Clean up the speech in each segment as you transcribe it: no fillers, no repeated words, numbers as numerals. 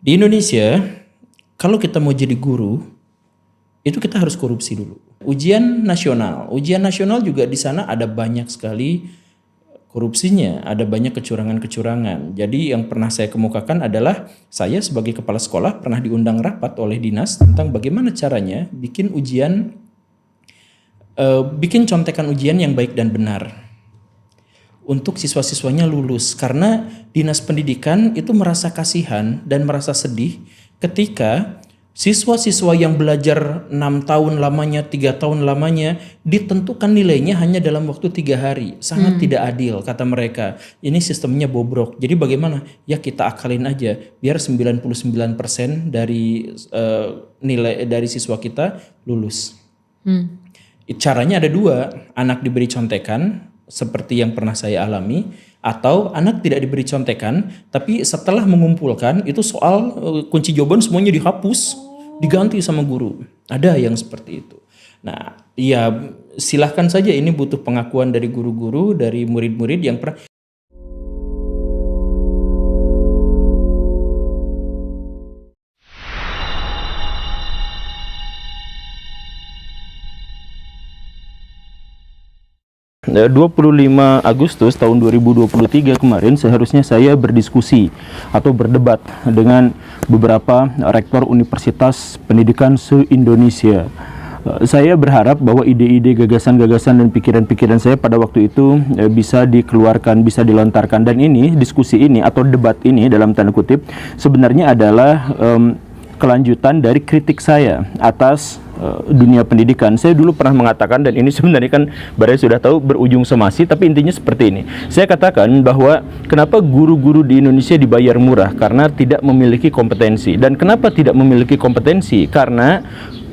Di Indonesia, kalau kita mau jadi guru, itu kita harus korupsi dulu. Ujian nasional juga di sana ada banyak sekali korupsinya, ada banyak kecurangan-kecurangan. Jadi yang pernah saya kemukakan adalah saya sebagai kepala sekolah pernah diundang rapat oleh dinas tentang bagaimana caranya bikin contekan ujian yang baik dan benar untuk siswa-siswanya lulus, karena dinas pendidikan itu merasa kasihan dan merasa sedih ketika siswa-siswa yang belajar 6 tahun lamanya, 3 tahun lamanya ditentukan nilainya hanya dalam waktu 3 hari. Sangat tidak adil kata mereka. Ini sistemnya bobrok. Jadi bagaimana? Ya kita akalin aja biar 99% dari nilai dari siswa kita lulus. Caranya ada dua, anak diberi contekan seperti yang pernah saya alami, atau anak tidak diberi contekan tapi setelah mengumpulkan itu soal kunci jawaban semuanya dihapus, diganti sama guru. Ada yang seperti itu. Nah, ya silahkan saja, ini butuh pengakuan dari guru-guru, dari murid-murid yang pernah. 25 Agustus tahun 2023 kemarin seharusnya saya berdiskusi atau berdebat dengan beberapa rektor Universitas Pendidikan se-Indonesia. Saya berharap bahwa ide-ide, gagasan-gagasan dan pikiran-pikiran saya pada waktu itu bisa dikeluarkan, bisa dilontarkan, dan ini, diskusi ini atau debat ini dalam tanda kutip sebenarnya adalah kelanjutan dari kritik saya atas dunia pendidikan. Saya dulu pernah mengatakan, dan ini sebenarnya kan Baraya sudah tahu berujung somasi, tapi intinya seperti ini. Saya katakan bahwa kenapa guru-guru di Indonesia dibayar murah? Karena tidak memiliki kompetensi. Dan kenapa tidak memiliki kompetensi? Karena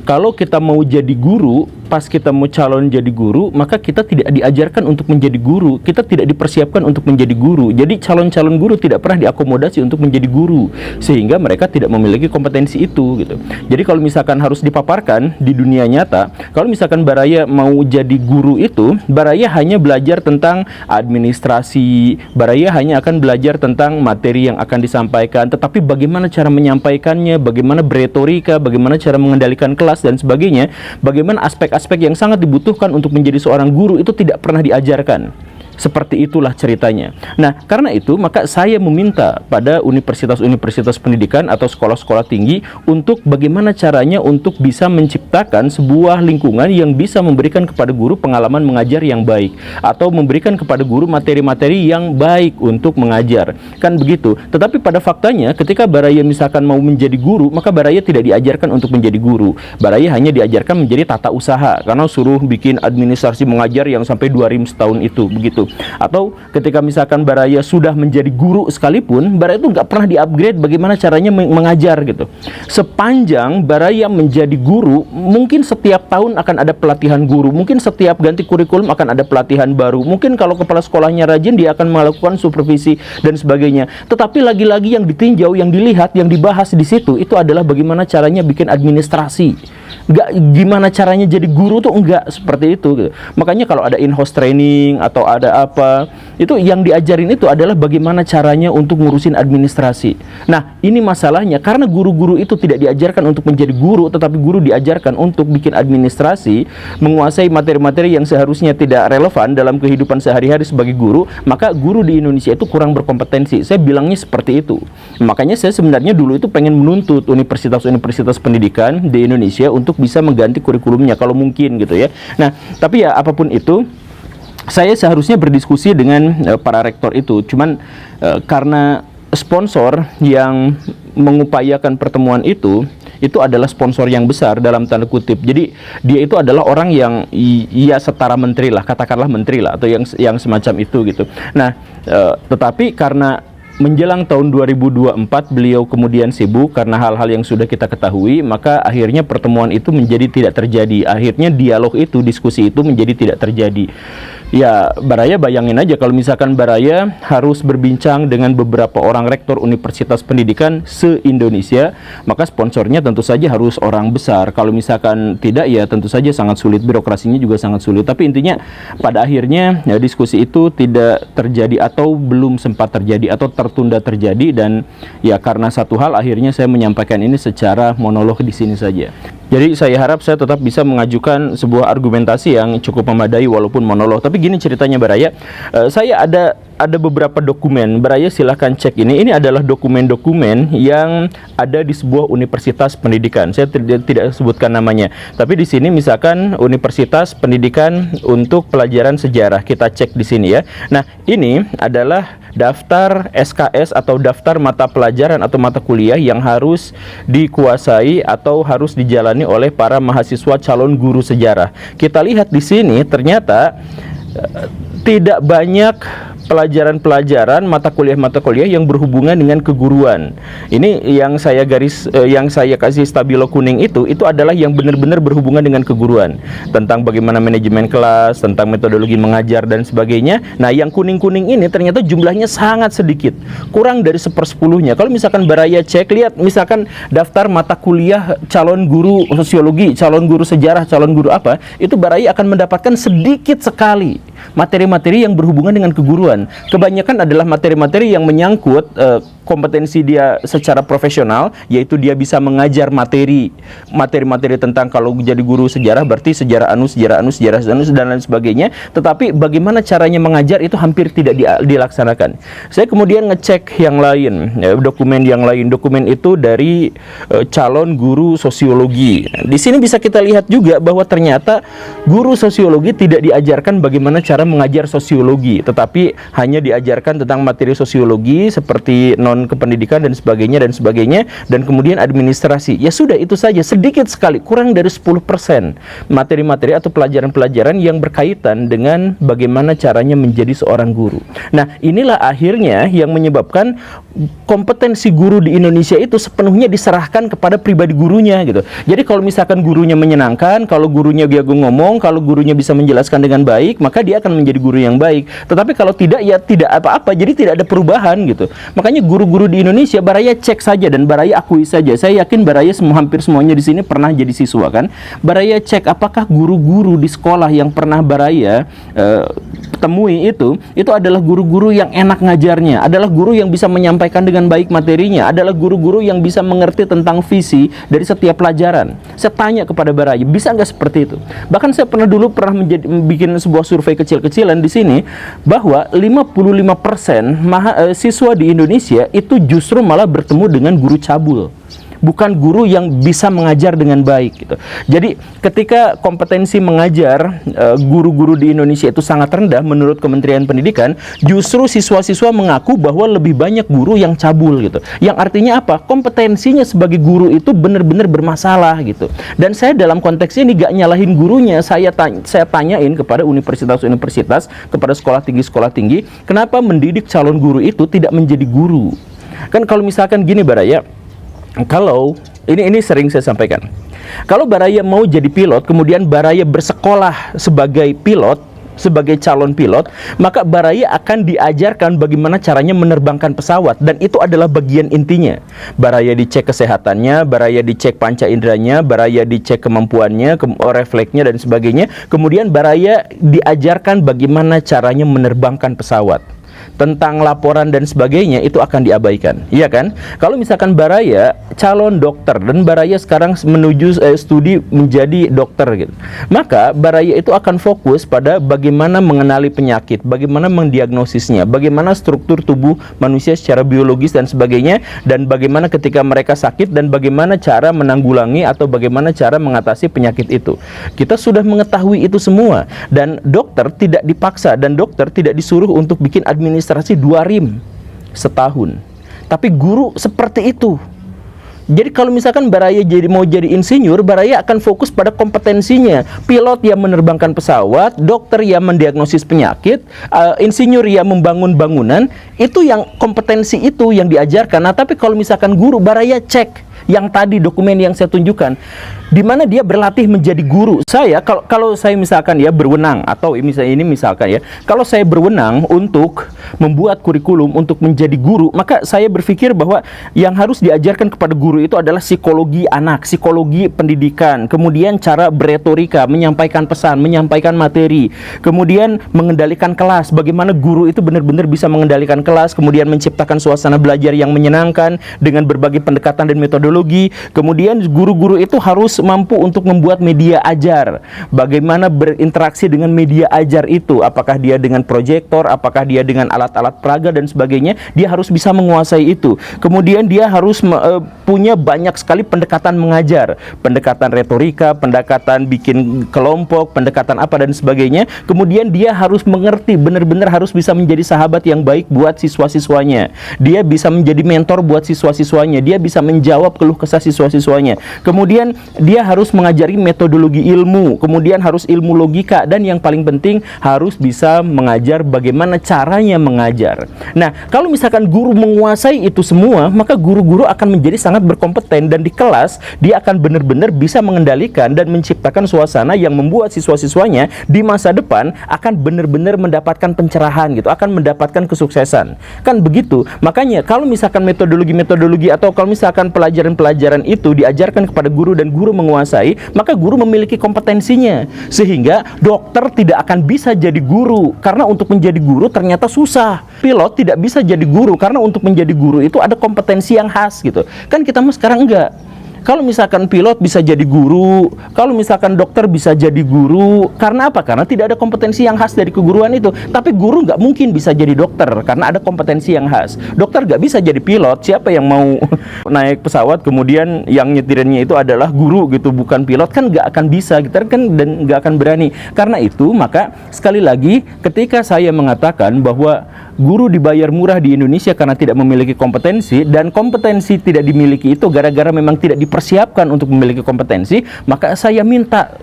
kalau kita mau jadi guru, pas kita mau calon jadi guru, maka kita tidak diajarkan untuk menjadi guru. Kita tidak dipersiapkan untuk menjadi guru. Jadi calon-calon guru tidak pernah diakomodasi untuk menjadi guru, sehingga mereka tidak memiliki kompetensi itu gitu. Jadi kalau misalkan harus dipaparkan di dunia nyata, kalau misalkan Baraya mau jadi guru itu, Baraya hanya belajar tentang administrasi, Baraya hanya akan belajar tentang materi yang akan disampaikan, tetapi bagaimana cara menyampaikannya, bagaimana beretorika, bagaimana cara mengendalikan kelas dan sebagainya, bagaimana aspek-aspek yang sangat dibutuhkan untuk menjadi seorang guru itu tidak pernah diajarkan. Seperti itulah ceritanya. Nah, karena itu maka saya meminta pada universitas-universitas pendidikan atau sekolah-sekolah tinggi untuk bagaimana caranya untuk bisa menciptakan sebuah lingkungan yang bisa memberikan kepada guru pengalaman mengajar yang baik, atau memberikan kepada guru materi-materi yang baik untuk mengajar. Kan begitu. Tetapi pada faktanya ketika Baraya misalkan mau menjadi guru, maka Baraya tidak diajarkan untuk menjadi guru. Baraya hanya diajarkan menjadi tata usaha, karena suruh bikin administrasi mengajar yang sampai 2 RIM setahun itu, begitu. Atau ketika misalkan Baraya sudah menjadi guru sekalipun, Baraya itu nggak pernah di-upgrade bagaimana caranya mengajar gitu. Sepanjang Baraya menjadi guru, mungkin setiap tahun akan ada pelatihan guru, mungkin setiap ganti kurikulum akan ada pelatihan baru, mungkin kalau kepala sekolahnya rajin dia akan melakukan supervisi dan sebagainya. Tetapi lagi-lagi yang ditinjau, yang dilihat, yang dibahas di situ itu adalah bagaimana caranya bikin administrasi. Nggak gimana caranya jadi guru tuh, enggak seperti itu gitu. Makanya kalau ada in-house training atau ada apa, itu yang diajarin itu adalah bagaimana caranya untuk ngurusin administrasi. Nah, ini masalahnya karena guru-guru itu tidak diajarkan untuk menjadi guru, tetapi guru diajarkan untuk bikin administrasi, menguasai materi-materi yang seharusnya tidak relevan dalam kehidupan sehari-hari sebagai guru, maka guru di Indonesia itu kurang berkompetensi. Saya bilangnya seperti itu. Makanya saya sebenarnya dulu itu pengen menuntut universitas-universitas pendidikan di Indonesia untuk bisa mengganti kurikulumnya kalau mungkin gitu ya. Nah, tapi ya apapun itu, saya seharusnya berdiskusi dengan para rektor itu. Cuman karena sponsor yang mengupayakan pertemuan itu adalah sponsor yang besar dalam tanda kutip. Jadi dia itu adalah orang yang ia setara menteri lah, katakanlah menteri lah, atau yang semacam itu gitu. Nah, tetapi karena menjelang tahun 2024 beliau kemudian sibuk karena hal-hal yang sudah kita ketahui, maka akhirnya pertemuan itu menjadi tidak terjadi. Akhirnya dialog itu, diskusi itu menjadi tidak terjadi. Ya, Baraya bayangin aja kalau misalkan Baraya harus berbincang dengan beberapa orang rektor universitas pendidikan se-Indonesia, maka sponsornya tentu saja harus orang besar. Kalau misalkan tidak, ya tentu saja sangat sulit, birokrasinya juga sangat sulit. Tapi intinya pada akhirnya ya, diskusi itu tidak terjadi atau belum sempat terjadi atau tertunda terjadi, dan ya karena satu hal akhirnya saya menyampaikan ini secara monolog di sini saja. Jadi saya harap saya tetap bisa mengajukan sebuah argumentasi yang cukup memadai walaupun monolog. Tapi gini ceritanya Baraya, saya ada beberapa dokumen, Baraya silahkan cek ini. Ini adalah dokumen-dokumen yang ada di sebuah universitas pendidikan. Saya tidak sebutkan namanya. Tapi di sini misalkan Universitas Pendidikan untuk Pelajaran Sejarah. Kita cek di sini ya. Nah, ini adalah daftar SKS atau daftar mata pelajaran atau mata kuliah yang harus dikuasai atau harus dijalani oleh para mahasiswa calon guru sejarah. Kita lihat di sini ternyata tidak banyak pelajaran-pelajaran mata kuliah yang berhubungan dengan keguruan. Ini yang saya yang saya kasih stabilo kuning itu adalah yang benar-benar berhubungan dengan keguruan, tentang bagaimana manajemen kelas, tentang metodologi mengajar dan sebagainya. Nah, yang kuning-kuning ini ternyata jumlahnya sangat sedikit, kurang dari 1/10-nya. Kalau misalkan Baraya cek, lihat misalkan daftar mata kuliah calon guru sosiologi, calon guru sejarah, calon guru apa, itu Baraya akan mendapatkan sedikit sekali materi-materi yang berhubungan dengan keguruan. Kebanyakan adalah materi-materi yang menyangkut kompetensi dia secara profesional, yaitu dia bisa mengajar materi-materi tentang, kalau jadi guru sejarah berarti sejarah anu, dan lain sebagainya. Tetapi bagaimana caranya mengajar itu hampir tidak dilaksanakan. Saya kemudian ngecek yang lain, dokumen yang lain. Dokumen itu dari calon guru sosiologi. Di sini bisa kita lihat juga bahwa ternyata guru sosiologi tidak diajarkan bagaimana cara mengajar sosiologi, tetapi hanya diajarkan tentang materi sosiologi seperti non kependidikan dan sebagainya, dan kemudian administrasi. Ya sudah, itu saja, sedikit sekali, kurang dari 10% materi-materi atau pelajaran-pelajaran yang berkaitan dengan bagaimana caranya menjadi seorang guru. Nah, inilah akhirnya yang menyebabkan kompetensi guru di Indonesia itu sepenuhnya diserahkan kepada pribadi gurunya gitu. Jadi kalau misalkan gurunya menyenangkan, kalau gurunya jago ngomong, kalau gurunya bisa menjelaskan dengan baik, maka dia akan menjadi guru yang baik. Tetapi kalau tidak, ya tidak apa-apa. Jadi tidak ada perubahan gitu. Makanya guru-guru di Indonesia, Baraya cek saja dan Baraya akui saja. Saya yakin Baraya hampir semuanya di sini pernah jadi siswa kan. Baraya cek apakah guru-guru di sekolah yang pernah Baraya temui itu adalah guru-guru yang enak ngajarnya, adalah guru yang bisa menyampaikan dengan baik materinya, adalah guru-guru yang bisa mengerti tentang visi dari setiap pelajaran. Saya tanya kepada Baraya, bisa nggak seperti itu? Bahkan saya dulu pernah bikin sebuah survei kecil-kecilan di sini, bahwa 55% siswa di Indonesia itu justru malah bertemu dengan guru cabul, bukan guru yang bisa mengajar dengan baik gitu. Jadi ketika kompetensi mengajar guru-guru di Indonesia itu sangat rendah menurut Kementerian Pendidikan, justru siswa-siswa mengaku bahwa lebih banyak guru yang cabul gitu. Yang artinya apa? Kompetensinya sebagai guru itu benar-benar bermasalah gitu. Dan saya dalam konteks ini gak nyalahin gurunya, saya tanyain kepada universitas-universitas, kepada sekolah tinggi, kenapa mendidik calon guru itu tidak menjadi guru? Kan kalau misalkan gini Baraya, kalau ini sering saya sampaikan, kalau Baraya mau jadi pilot, kemudian Baraya bersekolah sebagai pilot, sebagai calon pilot, maka Baraya akan diajarkan bagaimana caranya menerbangkan pesawat, dan itu adalah bagian intinya. Baraya dicek kesehatannya, Baraya dicek panca inderanya, Baraya dicek kemampuannya, refleksnya dan sebagainya. Kemudian Baraya diajarkan bagaimana caranya menerbangkan pesawat. Tentang laporan dan sebagainya itu akan diabaikan, iya kan? Kalau misalkan Baraya calon dokter dan Baraya sekarang menuju studi menjadi dokter gitu, maka Baraya itu akan fokus pada bagaimana mengenali penyakit, bagaimana mendiagnosisnya, bagaimana struktur tubuh manusia secara biologis dan sebagainya, dan bagaimana ketika mereka sakit dan bagaimana cara menanggulangi atau bagaimana cara mengatasi penyakit itu. Kita sudah mengetahui itu semua, dan dokter tidak dipaksa dan dokter tidak disuruh untuk bikin administrasi 2 RIM setahun. Tapi guru seperti itu. Jadi kalau misalkan Baraya mau jadi insinyur, Baraya akan fokus pada kompetensinya. Pilot yang menerbangkan pesawat, dokter yang mendiagnosis penyakit, insinyur yang membangun bangunan, itu yang kompetensi itu yang diajarkan. Nah, tapi kalau misalkan guru, Baraya cek yang tadi dokumen yang saya tunjukkan, di mana dia berlatih menjadi guru. Saya kalau saya misalkan ya berwenang, atau misalkan ya, kalau saya berwenang untuk membuat kurikulum untuk menjadi guru, maka saya berpikir bahwa yang harus diajarkan kepada guru itu adalah psikologi anak, psikologi pendidikan, kemudian cara beretorika, menyampaikan pesan, menyampaikan materi, kemudian mengendalikan kelas, bagaimana guru itu benar-benar bisa mengendalikan kelas, kemudian menciptakan suasana belajar yang menyenangkan dengan berbagai pendekatan dan metodologi. Kemudian guru-guru itu harus mampu untuk membuat media ajar, bagaimana berinteraksi dengan media ajar itu, apakah dia dengan proyektor, apakah dia dengan alat-alat peraga dan sebagainya, dia harus bisa menguasai itu. Kemudian dia harus punya banyak sekali pendekatan mengajar, pendekatan retorika, pendekatan bikin kelompok, pendekatan apa dan sebagainya. Kemudian dia harus mengerti, benar-benar harus bisa menjadi sahabat yang baik buat siswa-siswanya. Dia bisa menjadi mentor buat siswa-siswanya. Dia bisa menjawab keluh kesah siswa-siswanya. Kemudian dia harus mengajari metodologi ilmu, kemudian harus ilmu logika, dan yang paling penting harus bisa mengajar bagaimana caranya mengajar. Nah, kalau misalkan guru menguasai itu semua, maka guru-guru akan menjadi sangat berkompeten, dan di kelas dia akan benar-benar bisa mengendalikan dan menciptakan suasana yang membuat siswa-siswanya di masa depan akan benar-benar mendapatkan pencerahan gitu, akan mendapatkan kesuksesan. Kan begitu. Makanya kalau misalkan metodologi-metodologi atau kalau misalkan pelajaran-pelajaran itu diajarkan kepada guru dan guru menguasai, maka guru memiliki kompetensinya. Sehingga dokter tidak akan bisa jadi guru, karena untuk menjadi guru ternyata susah. Pilot tidak bisa jadi guru, karena untuk menjadi guru itu ada kompetensi yang khas gitu. Kan kita mah sekarang enggak. Kalau misalkan pilot bisa jadi guru, kalau misalkan dokter bisa jadi guru, karena apa? Karena tidak ada kompetensi yang khas dari keguruan itu. Tapi guru nggak mungkin bisa jadi dokter, karena ada kompetensi yang khas. Dokter nggak bisa jadi pilot. Siapa yang mau naik pesawat kemudian yang nyetirinnya itu adalah guru gitu, bukan pilot? Kan nggak akan bisa gitu kan, dan nggak akan berani. Karena itu, maka sekali lagi ketika saya mengatakan bahwa guru dibayar murah di Indonesia karena tidak memiliki kompetensi, dan kompetensi tidak dimiliki itu gara-gara memang tidak dipersiapkan untuk memiliki kompetensi, maka saya minta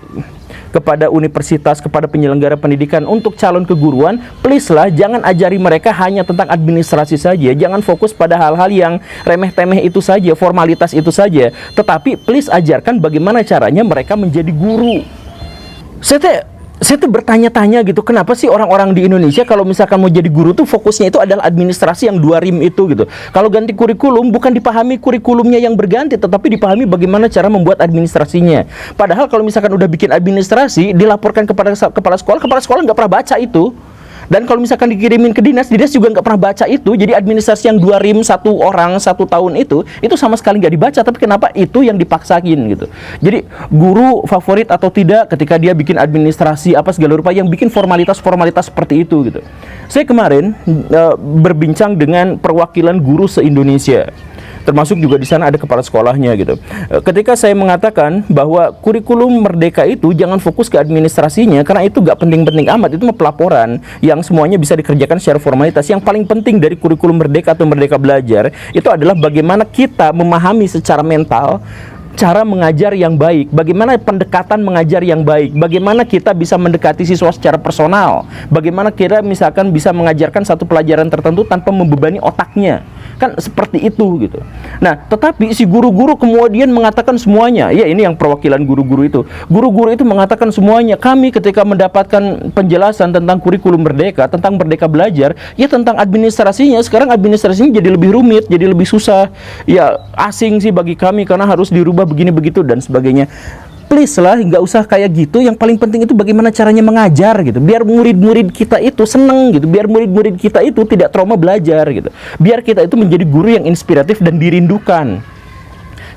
kepada universitas, kepada penyelenggara pendidikan untuk calon keguruan, please lah jangan ajari mereka hanya tentang administrasi saja, jangan fokus pada hal-hal yang remeh-temeh itu saja, formalitas itu saja, tetapi please ajarkan bagaimana caranya mereka menjadi guru. Saya tuh bertanya-tanya gitu, kenapa sih orang-orang di Indonesia kalau misalkan mau jadi guru tuh fokusnya itu adalah administrasi yang dua rim itu gitu. Kalau ganti kurikulum, bukan dipahami kurikulumnya yang berganti, tetapi dipahami bagaimana cara membuat administrasinya. Padahal kalau misalkan udah bikin administrasi, dilaporkan kepada kepala sekolah nggak pernah baca itu. Dan kalau misalkan dikirimin ke dinas juga nggak pernah baca itu. Jadi administrasi yang dua rim, satu orang, 1 tahun itu sama sekali nggak dibaca. Tapi kenapa itu yang dipaksain gitu. Jadi guru favorit atau tidak ketika dia bikin administrasi apa segala rupa yang bikin formalitas-formalitas seperti itu gitu. Saya kemarin berbincang dengan perwakilan guru se-Indonesia, termasuk juga di sana ada kepala sekolahnya gitu. Ketika saya mengatakan bahwa kurikulum merdeka itu jangan fokus ke administrasinya, karena itu gak penting-penting amat, itu mah pelaporan yang semuanya bisa dikerjakan secara formalitas. Yang paling penting dari kurikulum merdeka atau merdeka belajar itu adalah bagaimana kita memahami secara mental cara mengajar yang baik, bagaimana pendekatan mengajar yang baik, bagaimana kita bisa mendekati siswa secara personal, bagaimana kita misalkan bisa mengajarkan satu pelajaran tertentu tanpa membebani otaknya, kan seperti itu gitu. Nah, tetapi si guru-guru kemudian mengatakan semuanya, ya ini yang perwakilan guru-guru itu. Guru-guru itu mengatakan semuanya, kami ketika mendapatkan penjelasan tentang kurikulum merdeka, tentang merdeka belajar, ya tentang administrasinya, sekarang administrasinya jadi lebih rumit, jadi lebih susah, ya asing sih bagi kami karena harus dirubah begini begitu dan sebagainya. Please lah, nggak usah kayak gitu. Yang paling penting itu bagaimana caranya mengajar gitu, biar murid-murid kita itu seneng gitu, biar murid-murid kita itu tidak trauma belajar gitu, biar kita itu menjadi guru yang inspiratif dan dirindukan.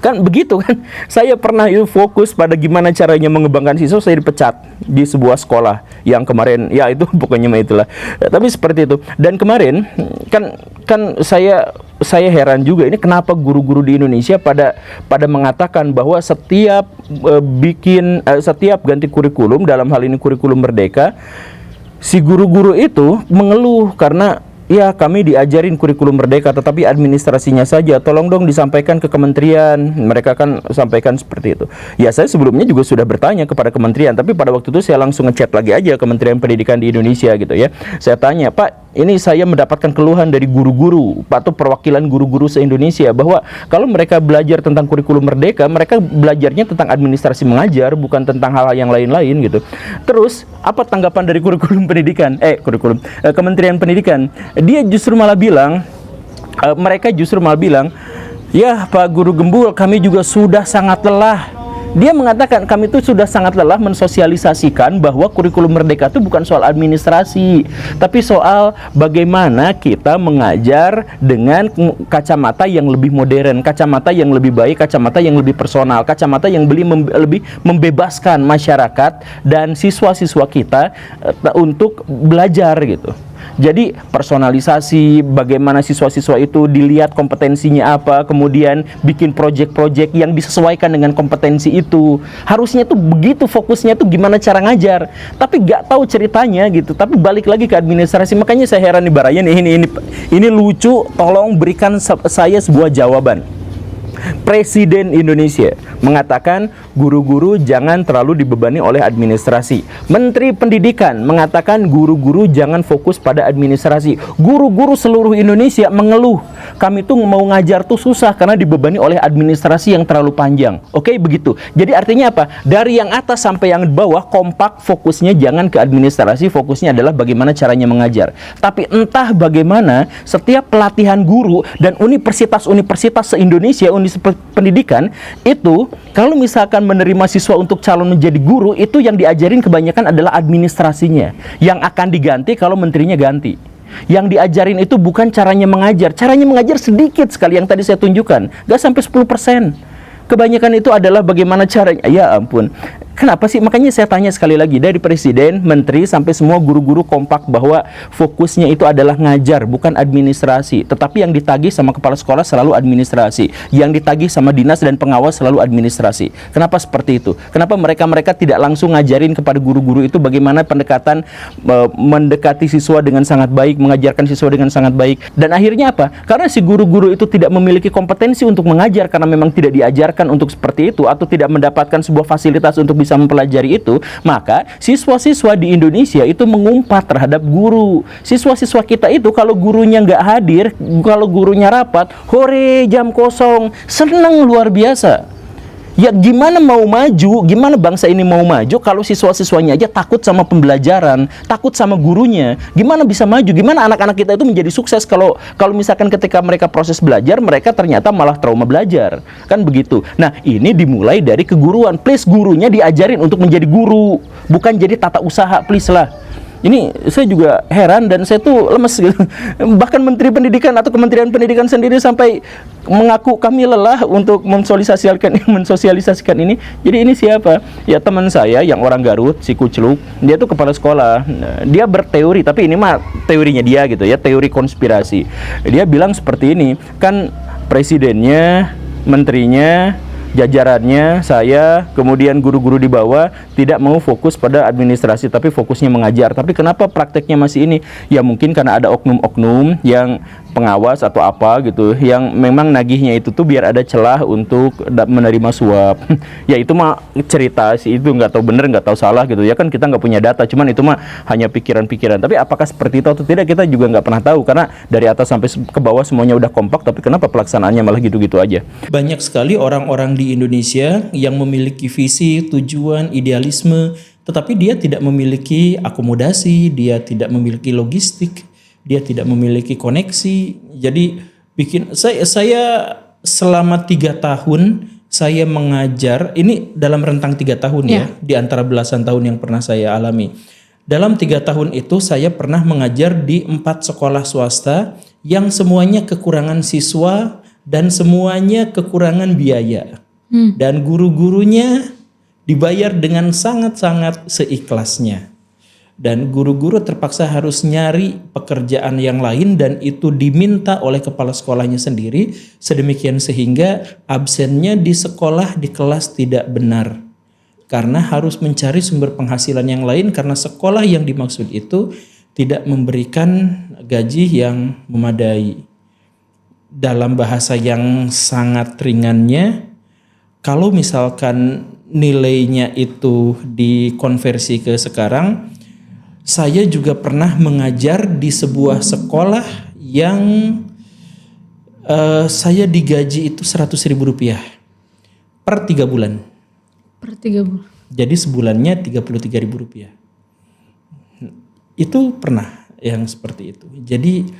Kan begitu kan. Saya pernah itu fokus pada gimana caranya mengembangkan siswa, saya dipecat di sebuah sekolah yang kemarin, ya itu pokoknya mah itulah. Tapi seperti itu. Dan kemarin kan saya heran juga, ini kenapa guru-guru di Indonesia pada mengatakan bahwa setiap setiap ganti kurikulum, dalam hal ini kurikulum merdeka, si guru-guru itu mengeluh karena ya kami diajarin kurikulum merdeka tetapi administrasinya saja, tolong dong disampaikan ke kementerian. Mereka kan sampaikan seperti itu. Ya saya sebelumnya juga sudah bertanya kepada kementerian, tapi pada waktu itu saya langsung ngechat lagi aja Kementerian Pendidikan di Indonesia gitu ya. Saya tanya, Pak, ini saya mendapatkan keluhan dari guru-guru atau perwakilan guru-guru se-Indonesia bahwa kalau mereka belajar tentang kurikulum merdeka, mereka belajarnya tentang administrasi mengajar, bukan tentang hal yang lain-lain gitu. Terus apa tanggapan dari Kementerian Pendidikan? Dia justru malah bilang, ya Pak Guru Gembul, kami juga sudah sangat lelah. Dia mengatakan kami itu sudah sangat lelah mensosialisasikan bahwa kurikulum merdeka itu bukan soal administrasi, tapi soal bagaimana kita mengajar dengan kacamata yang lebih modern, kacamata yang lebih baik, kacamata yang lebih personal, kacamata yang lebih membebaskan masyarakat dan siswa-siswa kita untuk belajar gitu. Jadi personalisasi, bagaimana siswa-siswa itu dilihat kompetensinya apa, kemudian bikin proyek-proyek yang disesuaikan dengan kompetensi itu. Harusnya tuh begitu, fokusnya tuh gimana cara ngajar. Tapi gak tahu ceritanya gitu. Tapi balik lagi ke administrasi. Makanya saya heran nih Barayan, ini lucu. Tolong berikan saya sebuah jawaban. Presiden Indonesia mengatakan guru-guru jangan terlalu dibebani oleh administrasi. Menteri Pendidikan mengatakan guru-guru jangan fokus pada administrasi. Guru-guru seluruh Indonesia mengeluh, kami tuh mau ngajar tuh susah karena dibebani oleh administrasi yang terlalu panjang. Oke, begitu. Jadi artinya apa? Dari yang atas sampai yang bawah kompak, fokusnya jangan ke administrasi, fokusnya adalah bagaimana caranya mengajar. Tapi entah bagaimana setiap pelatihan guru dan universitas-universitas se-Indonesia, pendidikan itu kalau misalkan menerima siswa untuk calon menjadi guru, itu yang diajarin kebanyakan adalah administrasinya yang akan diganti kalau menterinya ganti. Yang diajarin itu bukan caranya mengajar sedikit sekali yang tadi saya tunjukkan, gak sampai 10%. Kebanyakan itu adalah bagaimana caranya. Ya ampun, kenapa sih? Makanya saya tanya sekali lagi, dari presiden, menteri, sampai semua guru-guru kompak bahwa fokusnya itu adalah ngajar, bukan administrasi. Tetapi yang ditagih sama kepala sekolah selalu administrasi, yang ditagih sama dinas dan pengawas selalu administrasi. Kenapa seperti itu? Kenapa mereka tidak langsung ngajarin kepada guru-guru itu bagaimana pendekatan mendekati siswa dengan sangat baik, mengajarkan siswa dengan sangat baik? Dan akhirnya apa? Karena si guru-guru itu tidak memiliki kompetensi untuk mengajar, karena memang tidak diajarkan untuk seperti itu, atau tidak mendapatkan sebuah fasilitas untuk bisa mempelajari itu, maka siswa-siswa di Indonesia itu mengumpat terhadap guru. Siswa-siswa kita itu kalau gurunya nggak hadir, kalau gurunya rapat, hore jam kosong, senang luar biasa. Ya gimana mau maju, gimana bangsa ini mau maju kalau siswa-siswanya aja takut sama pembelajaran, takut sama gurunya. Gimana bisa maju? Gimana anak-anak kita itu menjadi sukses kalau misalkan ketika mereka proses belajar, mereka ternyata malah trauma belajar. Kan begitu. Nah, ini dimulai dari keguruan. Please, gurunya diajarin untuk menjadi guru, bukan jadi tata usaha, please lah. Ini saya juga heran dan saya tuh lemes gitu. Bahkan Menteri Pendidikan atau Kementerian Pendidikan sendiri sampai mengaku kami lelah untuk mensosialisasikan ini. Jadi ini siapa? Ya teman saya yang orang Garut, si Kucluk. Dia tuh kepala sekolah. Dia berteori, tapi ini mah teorinya dia gitu ya, teori konspirasi. Dia bilang seperti ini, kan presidennya, menterinya, jajarannya, saya, kemudian guru-guru di bawah tidak mau fokus pada administrasi tapi fokusnya mengajar. Tapi kenapa prakteknya masih ini? Ya mungkin karena ada oknum-oknum yang pengawas atau apa gitu yang memang nagihnya itu tuh biar ada celah untuk menerima suap. Ya itu mah cerita sih, itu nggak tahu bener nggak tahu salah gitu ya, kan kita nggak punya data, cuman itu mah hanya pikiran-pikiran. Tapi apakah seperti itu atau tidak kita juga nggak pernah tahu, karena dari atas sampai ke bawah semuanya udah kompak, tapi kenapa pelaksanaannya malah gitu-gitu aja. Banyak sekali orang-orang di Indonesia yang memiliki visi, tujuan, idealisme, tetapi dia tidak memiliki akomodasi, dia tidak memiliki logistik, dia tidak memiliki koneksi. Jadi saya selama 3 tahun saya mengajar, ini dalam rentang 3 tahun ya, di antara belasan tahun yang pernah saya alami. Dalam 3 tahun itu saya pernah mengajar di 4 sekolah swasta yang semuanya kekurangan siswa dan semuanya kekurangan biaya. Dan guru-gurunya dibayar dengan sangat-sangat seikhlasnya. Dan guru-guru terpaksa harus nyari pekerjaan yang lain, dan itu diminta oleh kepala sekolahnya sendiri, sedemikian sehingga absennya di sekolah, di kelas tidak benar. Karena harus mencari sumber penghasilan yang lain, karena sekolah yang dimaksud itu tidak memberikan gaji yang memadai. Dalam bahasa yang sangat ringannya, kalau misalkan nilainya itu dikonversi ke sekarang, saya juga pernah mengajar di sebuah sekolah yang saya digaji itu 100.000 rupiah per 3 bulan. Per 3 bulan. Jadi sebulannya 33.000 rupiah. Itu pernah yang seperti itu. Jadi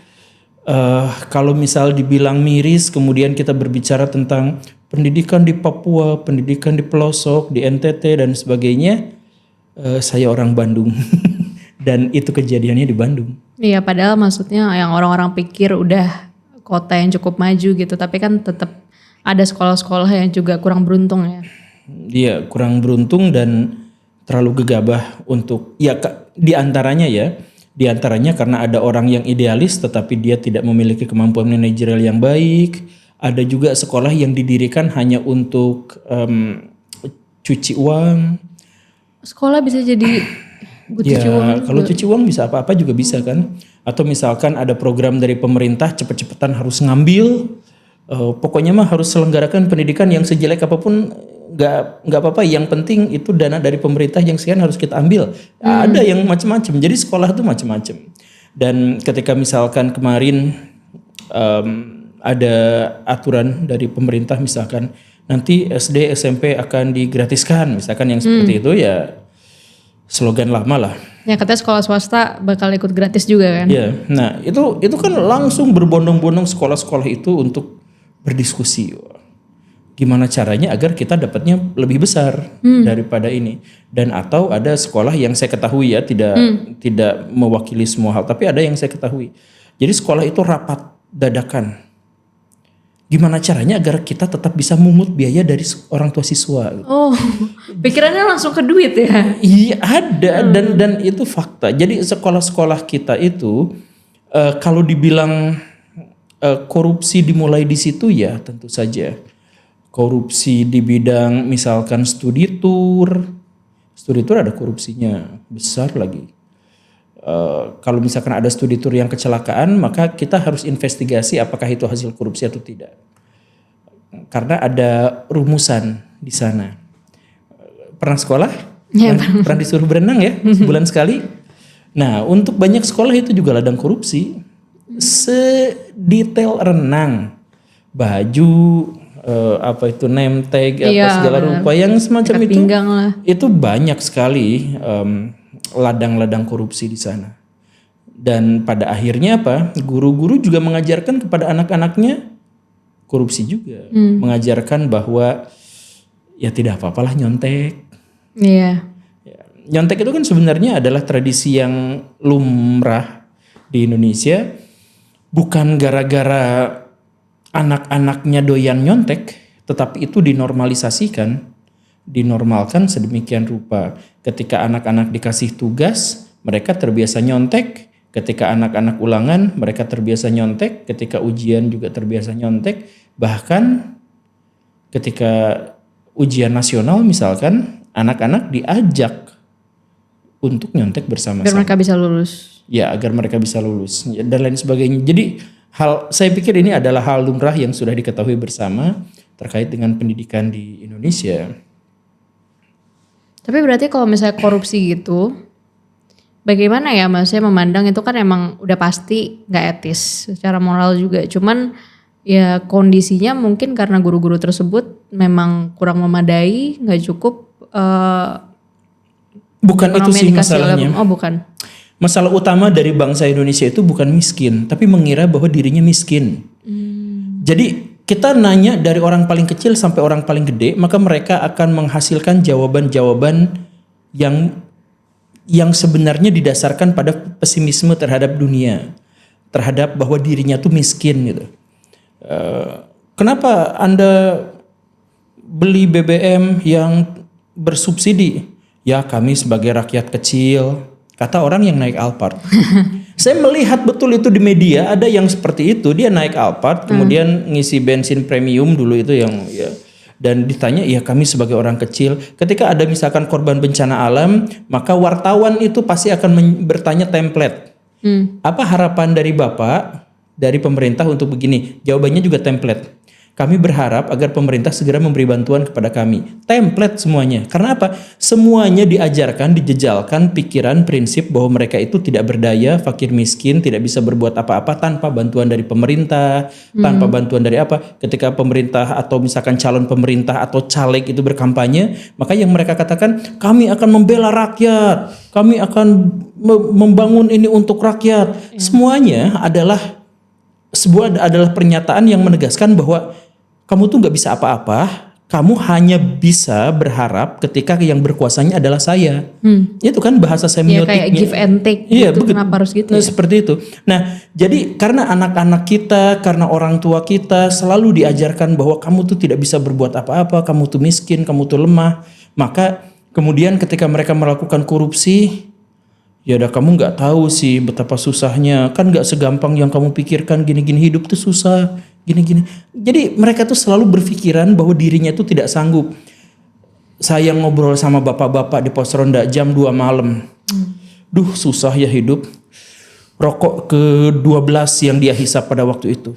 kalau misal dibilang miris, kemudian kita berbicara tentang pendidikan di Papua, pendidikan di pelosok, di NTT dan sebagainya, saya orang Bandung dan itu kejadiannya di Bandung. Iya, padahal maksudnya yang orang-orang pikir udah kota yang cukup maju gitu, tapi kan tetap ada sekolah-sekolah yang juga kurang beruntung ya. Dia kurang beruntung dan terlalu gegabah untuk di antaranya karena ada orang yang idealis tetapi dia tidak memiliki kemampuan manajerial yang baik. Ada juga sekolah yang didirikan hanya untuk cuci uang. Sekolah bisa jadi cuci uang. Kalau cuci uang bisa apa-apa juga bisa kan. Atau misalkan ada program dari pemerintah cepet-cepetan harus ngambil. Pokoknya mah harus selenggarakan pendidikan yang sejelek apapun nggak apa-apa. Yang penting itu dana dari pemerintah yang sekian harus kita ambil. Ada yang macam-macam. Jadi sekolah itu macam-macam. Dan ketika misalkan kemarin ada aturan dari pemerintah misalkan nanti SD SMP akan digratiskan misalkan yang seperti itu ya slogan lama lah. Ya katanya sekolah swasta bakal ikut gratis juga kan. Ya, nah itu kan langsung berbondong-bondong sekolah-sekolah itu untuk berdiskusi gimana caranya agar kita dapatnya lebih besar daripada ini. Dan atau ada sekolah yang saya ketahui ya tidak mewakili semua hal, tapi ada yang saya ketahui. Jadi sekolah itu rapat dadakan. Gimana caranya agar kita tetap bisa memungut biaya dari orang tua siswa. Oh, pikirannya langsung ke duit ya? Iya ada dan itu fakta. Jadi sekolah-sekolah kita itu kalau dibilang korupsi dimulai di situ ya tentu saja. Korupsi di bidang misalkan studi tour ada korupsinya besar lagi. Kalau misalkan ada studi tour yang kecelakaan, maka kita harus investigasi apakah itu hasil korupsi atau tidak. Karena ada rumusan di sana. Pernah sekolah? Ya, pernah disuruh berenang ya sebulan sekali. Nah, untuk banyak sekolah itu juga ladang korupsi. Sedetail renang, baju, apa itu name tag, apa segala rupa yang semacam itu. Itu banyak sekali. Ladang-ladang korupsi di sana. Dan pada akhirnya apa? Guru-guru juga mengajarkan kepada anak-anaknya korupsi juga. Mengajarkan bahwa ya tidak apa-apalah nyontek. Iya. Ya, nyontek itu kan sebenarnya adalah tradisi yang lumrah di Indonesia. Bukan gara-gara anak-anaknya doyan nyontek, tetapi itu dinormalkan sedemikian rupa. Ketika anak-anak dikasih tugas, mereka terbiasa nyontek. Ketika anak-anak ulangan, mereka terbiasa nyontek. Ketika ujian juga terbiasa nyontek. Bahkan ketika ujian nasional misalkan, anak-anak diajak untuk nyontek bersama-sama. Agar mereka bisa lulus. Ya, agar mereka bisa lulus dan lain sebagainya. Jadi saya pikir ini adalah hal lumrah yang sudah diketahui bersama terkait dengan pendidikan di Indonesia. Tapi berarti kalau misalnya korupsi gitu, bagaimana ya maksudnya memandang itu kan emang udah pasti gak etis secara moral juga. Cuman ya kondisinya mungkin karena guru-guru tersebut memang kurang memadai, gak cukup. Bukan itu sih masalahnya. Oh bukan. Masalah utama dari bangsa Indonesia itu bukan miskin, tapi mengira bahwa dirinya miskin. Jadi kita nanya dari orang paling kecil sampai orang paling gede, maka mereka akan menghasilkan jawaban-jawaban yang sebenarnya didasarkan pada pesimisme terhadap dunia, terhadap bahwa dirinya tuh miskin gitu. Kenapa Anda beli BBM yang bersubsidi? Ya kami sebagai rakyat kecil, kata orang yang naik Alphard. Saya melihat betul itu di media, ada yang seperti itu, dia naik Alphard, kemudian ngisi bensin premium dulu itu yang ya, dan ditanya, ya kami sebagai orang kecil, ketika ada misalkan korban bencana alam, maka wartawan itu pasti akan bertanya template. Apa harapan dari Bapak, dari pemerintah untuk begini? Jawabannya juga template. Kami berharap agar pemerintah segera memberi bantuan kepada kami. Template semuanya. Karena apa? Semuanya diajarkan, dijejalkan pikiran, prinsip bahwa mereka itu tidak berdaya, fakir miskin, tidak bisa berbuat apa-apa tanpa bantuan dari pemerintah, tanpa bantuan dari apa. Ketika pemerintah atau misalkan calon pemerintah atau caleg itu berkampanye, maka yang mereka katakan, kami akan membela rakyat, kami akan membangun ini untuk rakyat. Semuanya adalah pernyataan yang menegaskan bahwa kamu tuh nggak bisa apa-apa, kamu hanya bisa berharap ketika yang berkuasanya adalah saya. Itu kan bahasa Ya semiotiknya. kayak give and take Iya, gitu. begitu. Kenapa harus gitu Nah, ya? seperti itu. Nah, jadi karena anak-anak kita, karena orang tua kita selalu diajarkan bahwa kamu tuh tidak bisa berbuat apa-apa, kamu tuh miskin, kamu tuh lemah, maka kemudian ketika mereka melakukan korupsi, ya udah kamu nggak tahu sih betapa susahnya, kan nggak segampang yang kamu pikirkan, gini-gini hidup tuh susah, gini-gini. Jadi mereka tuh selalu berpikiran bahwa dirinya tuh tidak sanggup. Saya ngobrol sama bapak-bapak di pos ronda jam 2 malam. Duh, susah ya hidup. Rokok ke-12 yang dia hisap pada waktu itu.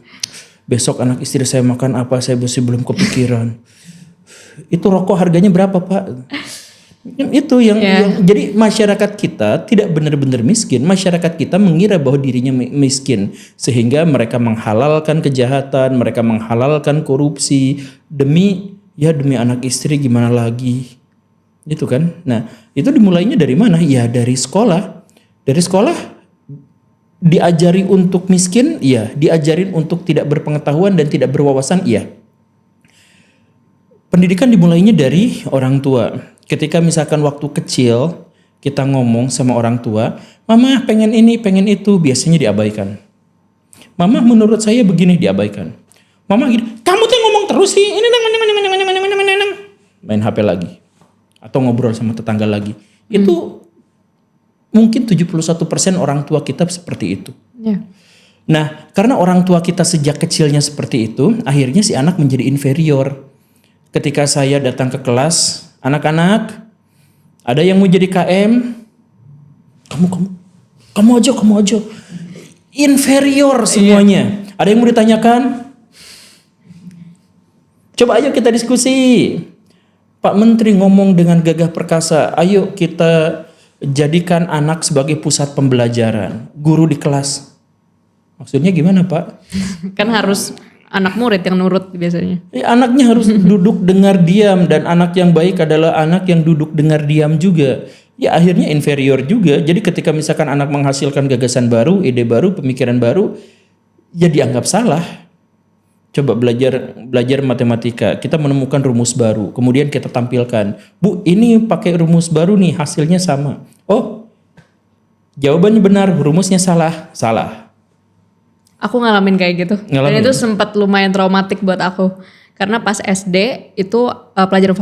Besok anak istri saya makan apa, saya masih belum kepikiran. Itu rokok harganya berapa, Pak? Itu yang jadi masyarakat kita tidak benar-benar miskin. Masyarakat kita mengira bahwa dirinya miskin sehingga mereka menghalalkan kejahatan, mereka menghalalkan korupsi demi anak istri, gimana lagi. Itu kan. Nah, itu dimulainya dari mana? Ya dari sekolah. Dari sekolah diajari untuk miskin, iya, diajarin untuk tidak berpengetahuan dan tidak berwawasan, iya. Pendidikan dimulainya dari orang tua. Ketika misalkan waktu kecil kita ngomong sama orang tua, mama pengen ini, pengen itu, biasanya diabaikan. Mama menurut saya begini, diabaikan. Mama gini, kamu tuh ngomong terus sih, ini main HP lagi. Atau ngobrol sama tetangga lagi. Itu mungkin 71% orang tua kita seperti itu. Ya. Nah, karena orang tua kita sejak kecilnya seperti itu, akhirnya si anak menjadi inferior. Ketika saya datang ke kelas, anak-anak, ada yang mau jadi KM, kamu aja, inferior semuanya. Ada yang mau ditanyakan? Coba ayo kita diskusi. Pak Menteri ngomong dengan gagah perkasa, ayo kita jadikan anak sebagai pusat pembelajaran, guru di kelas. Maksudnya gimana, Pak? Kan harus anak murid yang nurut biasanya. Anaknya harus duduk dengar diam, dan anak yang baik adalah anak yang duduk dengar diam juga. Ya akhirnya inferior juga. Jadi ketika misalkan anak menghasilkan gagasan baru, ide baru, pemikiran baru, ya dianggap salah. Coba belajar matematika, kita menemukan rumus baru, kemudian kita tampilkan. Bu, ini pakai rumus baru nih, hasilnya sama. Oh, jawabannya benar, rumusnya salah. Aku ngalamin kayak gitu. Ngalamin. Dan itu sempat lumayan traumatik buat aku. Karena pas SD itu pelajaran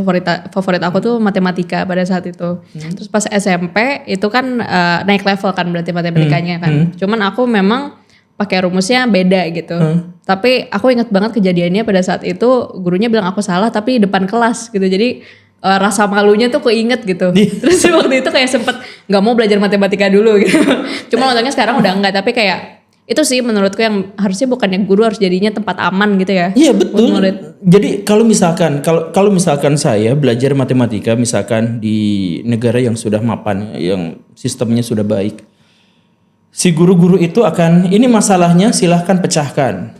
favorit aku tuh matematika pada saat itu. Terus pas SMP itu kan naik level kan berarti matematikanya kan. Cuman aku memang pakai rumusnya beda gitu. Tapi aku ingat banget kejadiannya pada saat itu gurunya bilang aku salah tapi depan kelas gitu. Jadi rasa malunya tuh keinget gitu. Terus waktu itu kayak sempet nggak mau belajar matematika dulu gitu. Cuma untungnya sekarang udah enggak, tapi kayak itu sih menurutku yang harusnya bukannya guru harus jadinya tempat aman gitu ya. Iya betul. Jadi kalau misalkan saya belajar matematika misalkan di negara yang sudah mapan, yang sistemnya sudah baik, si guru-guru itu akan, ini masalahnya silahkan pecahkan.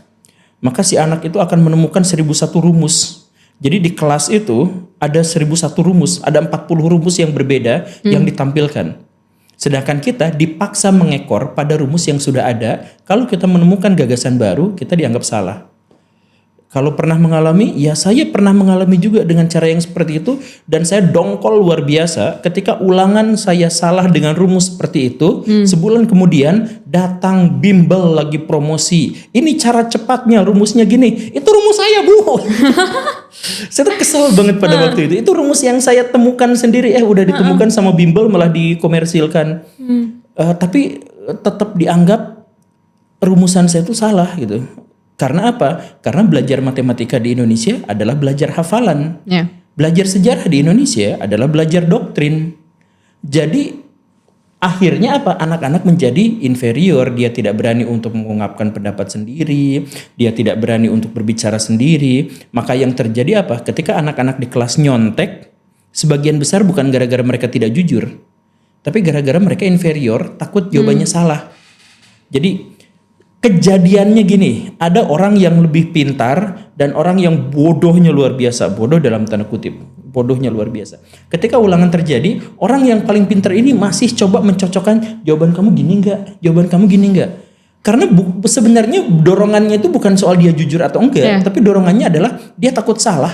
Maka si anak itu akan menemukan 1001 rumus. Jadi di kelas itu ada 1001 rumus, ada 40 rumus yang berbeda yang ditampilkan. Sedangkan kita dipaksa mengekor pada rumus yang sudah ada. Kalau kita menemukan gagasan baru, kita dianggap salah. Kalau pernah mengalami, ya saya pernah mengalami juga dengan cara yang seperti itu. Dan saya dongkol luar biasa ketika ulangan saya salah dengan rumus seperti itu. Sebulan kemudian datang bimbel lagi promosi. Ini cara cepatnya, rumusnya gini. Itu rumus saya, Bu. Saya tuh kesel banget pada waktu itu. Itu rumus yang saya temukan sendiri. Udah ditemukan sama bimbel malah dikomersilkan. Tapi tetap dianggap rumusan saya itu salah gitu. Karena apa? Karena belajar matematika di Indonesia adalah belajar hafalan. Belajar sejarah di Indonesia adalah belajar doktrin. Jadi Akhirnya apa? Anak-anak menjadi inferior, dia tidak berani untuk mengungkapkan pendapat sendiri, dia tidak berani untuk berbicara sendiri. Maka yang terjadi apa? Ketika anak-anak di kelas nyontek, sebagian besar bukan gara-gara mereka tidak jujur, tapi gara-gara mereka inferior, takut jawabannya salah. Jadi kejadiannya gini, ada orang yang lebih pintar dan orang yang bodohnya luar biasa, bodoh dalam tanda kutip. Bodohnya luar biasa. Ketika ulangan terjadi, orang yang paling pintar ini masih coba mencocokkan jawaban kamu gini enggak, jawaban kamu gini enggak. Karena sebenarnya dorongannya itu bukan soal dia jujur atau enggak, tapi dorongannya adalah dia takut salah.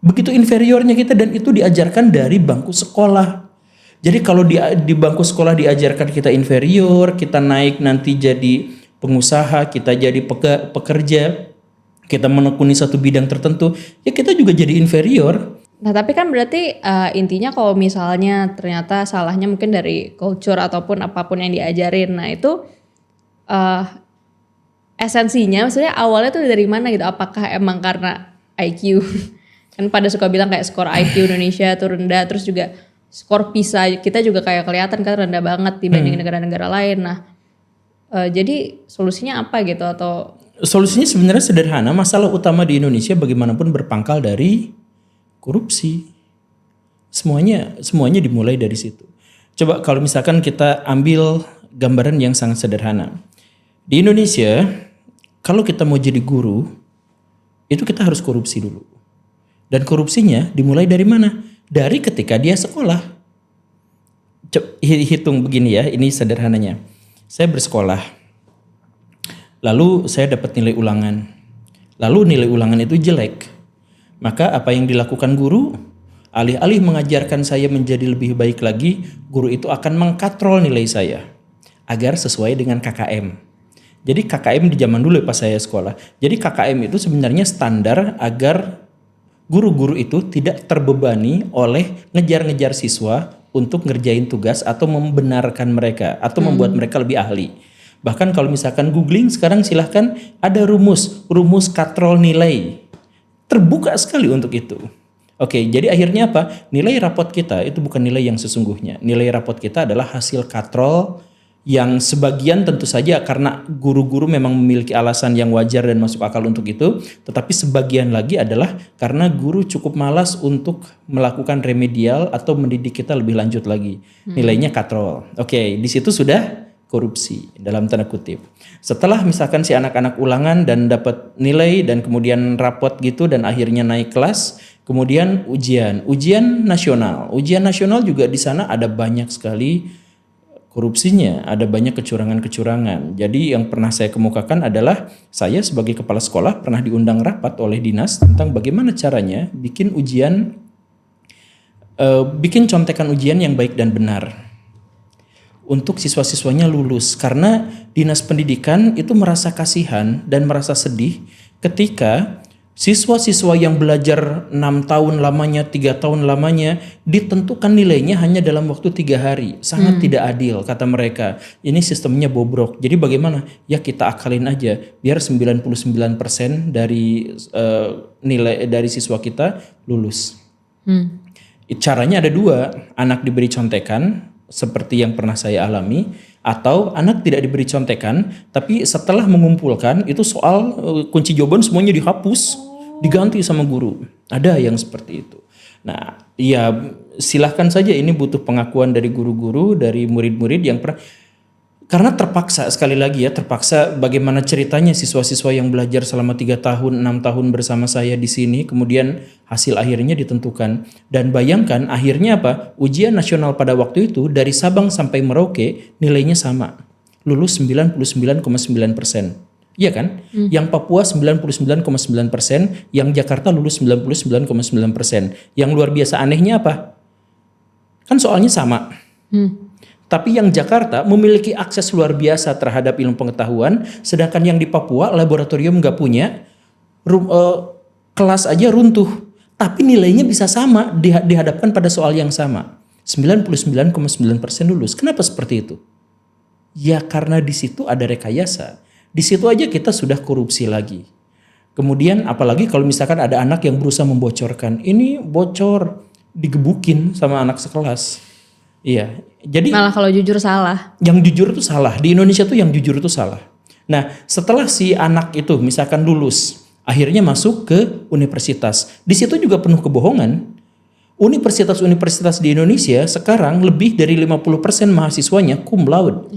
Begitu inferiornya kita, dan itu diajarkan dari bangku sekolah. Jadi kalau di bangku sekolah diajarkan kita inferior, kita naik nanti jadi pengusaha, kita jadi pekerja, kita menekuni satu bidang tertentu, ya kita juga jadi inferior. Nah tapi kan berarti intinya kalau misalnya ternyata salahnya mungkin dari culture ataupun apapun yang diajarin, nah itu esensinya maksudnya awalnya tuh dari mana gitu? Apakah emang karena IQ? Kan pada suka bilang kayak skor IQ Indonesia tuh rendah, terus juga skor PISA kita juga kayak kelihatan kan rendah banget dibanding negara-negara lain. Nah jadi solusinya apa gitu? Atau solusinya sebenarnya sederhana. Masalah utama di Indonesia bagaimanapun berpangkal dari korupsi. Semuanya dimulai dari situ. Coba kalau misalkan kita ambil gambaran yang sangat sederhana. Di Indonesia, kalau kita mau jadi guru, itu kita harus korupsi dulu. Dan korupsinya dimulai dari mana? Dari ketika dia sekolah. Hitung begini ya, ini sederhananya. Saya bersekolah. Lalu saya dapat nilai ulangan. Lalu nilai ulangan itu jelek. Maka apa yang dilakukan guru? Alih-alih mengajarkan saya menjadi lebih baik lagi, guru itu akan mengkatrol nilai saya agar sesuai dengan KKM. Jadi KKM di zaman dulu pas saya sekolah. Jadi KKM itu sebenarnya standar agar guru-guru itu tidak terbebani oleh ngejar-ngejar siswa untuk ngerjain tugas atau membenarkan mereka atau membuat mereka lebih ahli. Bahkan kalau misalkan googling sekarang silahkan ada rumus katrol nilai. Terbuka sekali untuk itu. Oke, jadi akhirnya apa? Nilai rapot kita itu bukan nilai yang sesungguhnya. Nilai rapot kita adalah hasil katrol yang sebagian tentu saja karena guru-guru memang memiliki alasan yang wajar dan masuk akal untuk itu. Tetapi sebagian lagi adalah karena guru cukup malas untuk melakukan remedial atau mendidik kita lebih lanjut lagi. Nilainya katrol. Oke, di situ sudah korupsi dalam tanda kutip. Setelah misalkan si anak-anak ulangan dan dapat nilai dan kemudian rapot gitu dan akhirnya naik kelas, kemudian ujian nasional. Ujian nasional juga di sana ada banyak sekali korupsinya, ada banyak kecurangan-kecurangan. Jadi yang pernah saya kemukakan adalah saya sebagai kepala sekolah pernah diundang rapat oleh dinas tentang bagaimana caranya bikin contekan ujian yang baik dan benar untuk siswa-siswanya lulus, karena dinas pendidikan itu merasa kasihan dan merasa sedih ketika siswa-siswa yang belajar 6 tahun lamanya, 3 tahun lamanya ditentukan nilainya hanya dalam waktu 3 hari. Sangat tidak adil kata mereka. Ini sistemnya bobrok. Jadi bagaimana? Ya kita akalin aja biar 99% dari nilai dari siswa kita lulus. Caranya ada 2, anak diberi contekan seperti yang pernah saya alami, atau anak tidak diberi contekan tapi setelah mengumpulkan itu soal kunci jawaban semuanya dihapus, diganti sama guru. Ada yang seperti itu. Nah, ya silahkan saja, ini butuh pengakuan dari guru-guru, dari murid-murid yang pernah, karena terpaksa, sekali lagi ya, terpaksa. Bagaimana ceritanya siswa-siswa yang belajar selama 3 tahun, 6 tahun bersama saya di sini, kemudian hasil akhirnya ditentukan. Dan bayangkan akhirnya apa? Ujian nasional pada waktu itu dari Sabang sampai Merauke nilainya sama. Lulus 99,9%. Iya kan? Yang Papua 99,9%, yang Jakarta lulus 99,9%. Yang luar biasa anehnya apa? Kan soalnya sama. Tapi yang Jakarta memiliki akses luar biasa terhadap ilmu pengetahuan, sedangkan yang di Papua laboratorium nggak punya, kelas aja runtuh. Tapi nilainya bisa sama dihadapkan pada soal yang sama. 99,9% lulus. Kenapa seperti itu? Ya karena di situ ada rekayasa. Di situ aja kita sudah korupsi lagi. Kemudian apalagi kalau misalkan ada anak yang berusaha membocorkan, ini bocor, digebukin sama anak sekelas. Iya. Jadi Malah kalau jujur salah. yang jujur itu salah. Di Indonesia tuh yang jujur itu salah. Nah, setelah si anak itu misalkan lulus, akhirnya masuk ke universitas. Di situ juga penuh kebohongan. Universitas-universitas di Indonesia sekarang lebih dari 50% mahasiswanya cum laude.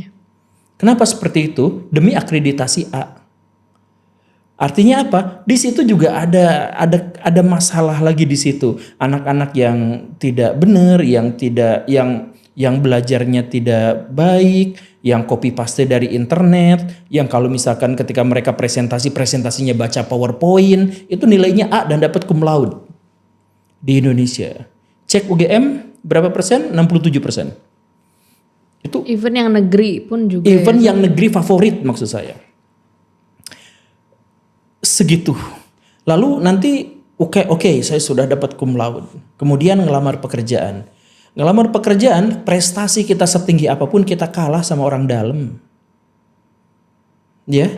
Kenapa seperti itu? Demi akreditasi A. Artinya apa? Di situ juga ada masalah lagi di situ. Anak-anak yang tidak benar, yang belajarnya tidak baik, yang copy paste dari internet, yang kalau misalkan ketika mereka presentasinya baca PowerPoint, itu nilainya A dan dapat cum laude di Indonesia. Cek UGM berapa persen? 67%. Itu Even yang negeri pun juga. even yang negeri favorit maksud saya. Segitu. Lalu nanti oke, saya sudah dapat cum laude. Kemudian ngelamar pekerjaan. Ngelamar pekerjaan, prestasi kita setinggi apapun kita kalah sama orang dalam. Ya?